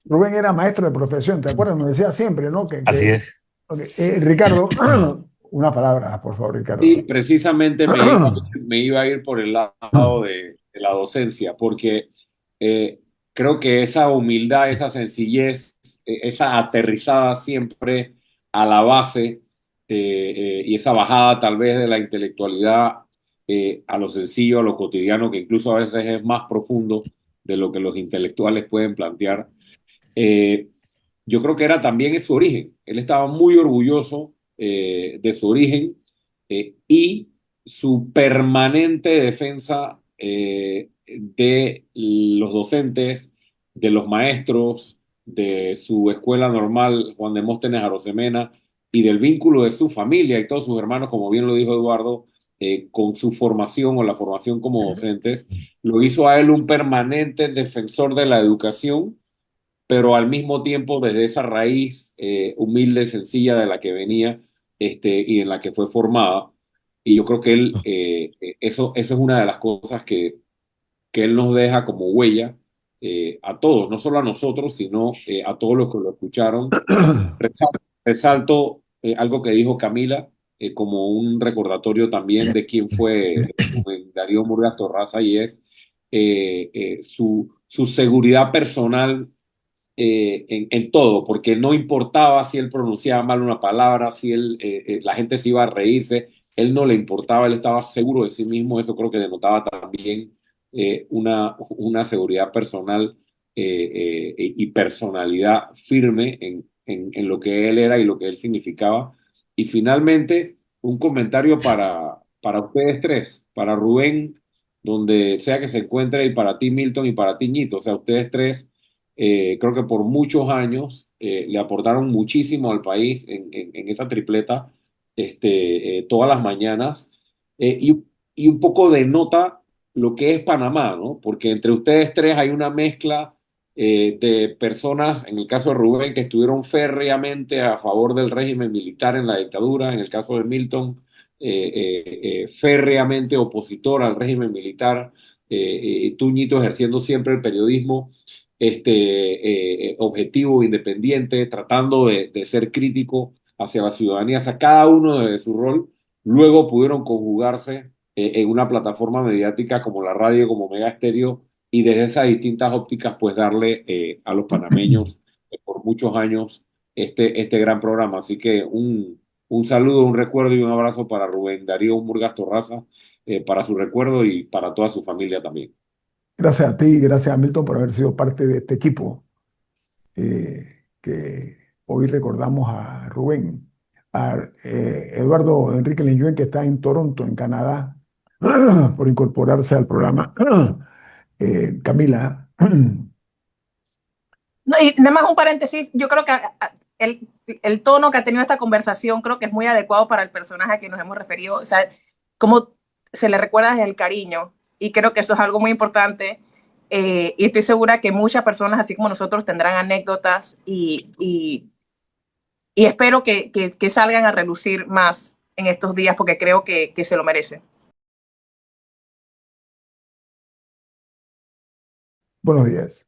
Rubén era maestro de profesión, ¿te acuerdas? Nos decía siempre, ¿no? Así es. Ok, Ricardo, una palabra, por favor, Sí, Ricardo. precisamente me iba a ir por el lado de la docencia, porque eh, creo que esa humildad, esa sencillez, esa aterrizada siempre a la base y esa bajada tal vez de la intelectualidad a lo sencillo, a lo cotidiano, que incluso a veces es más profundo de lo que los intelectuales pueden plantear. eh, yo creo que era también en su origen. Él estaba muy orgulloso de su origen y su permanente defensa de los docentes, de los maestros, de su escuela normal, Juan Demóstenes Arosemena, y del vínculo de su familia y todos sus hermanos, como bien lo dijo Eduardo, con su formación o la formación como docentes, lo hizo a él un permanente defensor de la educación, pero al mismo tiempo desde esa raíz humilde, sencilla de la que venía y en la que fue formada. Y yo creo que él, eso es una de las cosas que él nos deja como huella a todos, no solo a nosotros, sino a todos los que lo escucharon. Resalto algo que dijo Camila como un recordatorio también de quién fue Darío Murgas Torraza, y es su seguridad personal en todo, porque no importaba si él pronunciaba mal una palabra, si la gente se iba a reírse, él no le importaba, él estaba seguro de sí mismo. Eso creo que denotaba también una seguridad personal y personalidad firme en lo que él era y lo que él significaba. Y finalmente, un comentario para ustedes tres, para Rubén, donde sea que se encuentre, y para ti, Milton, y para ti, Ñito. O sea, ustedes tres creo que por muchos años le aportaron muchísimo al país en esa tripleta todas las mañanas, y un poco denota lo que es Panamá, ¿no? Porque entre ustedes tres hay una mezcla de personas, en el caso de Rubén, que estuvieron férreamente a favor del régimen militar en la dictadura; en el caso de Milton, férreamente opositor al régimen militar; tú, Ñito, ejerciendo siempre el periodismo objetivo, independiente, tratando de ser crítico hacia la ciudadanía. O sea, cada uno de su rol luego pudieron conjugarse en una plataforma mediática como la radio, como Mega Estéreo, y desde esas distintas ópticas, pues darle a los panameños por muchos años este gran programa. Así que un saludo, un recuerdo y un abrazo para Rubén Darío Murgas Torraza, para su recuerdo y para toda su familia también. Gracias a ti, gracias a Milton por haber sido parte de este equipo que hoy recordamos a Rubén, a Eduardo Enrique Lenyuen, que está en Toronto, en Canadá, por incorporarse al programa. Camila. No, y nada más un paréntesis, yo creo que el tono que ha tenido esta conversación creo que es muy adecuado para el personaje a que nos hemos referido. O sea, cómo se le recuerda desde el cariño, y creo que eso es algo muy importante. Y estoy segura que muchas personas, así como nosotros, tendrán anécdotas, y espero que salgan a relucir más en estos días, porque creo que se lo merece. Buenos días.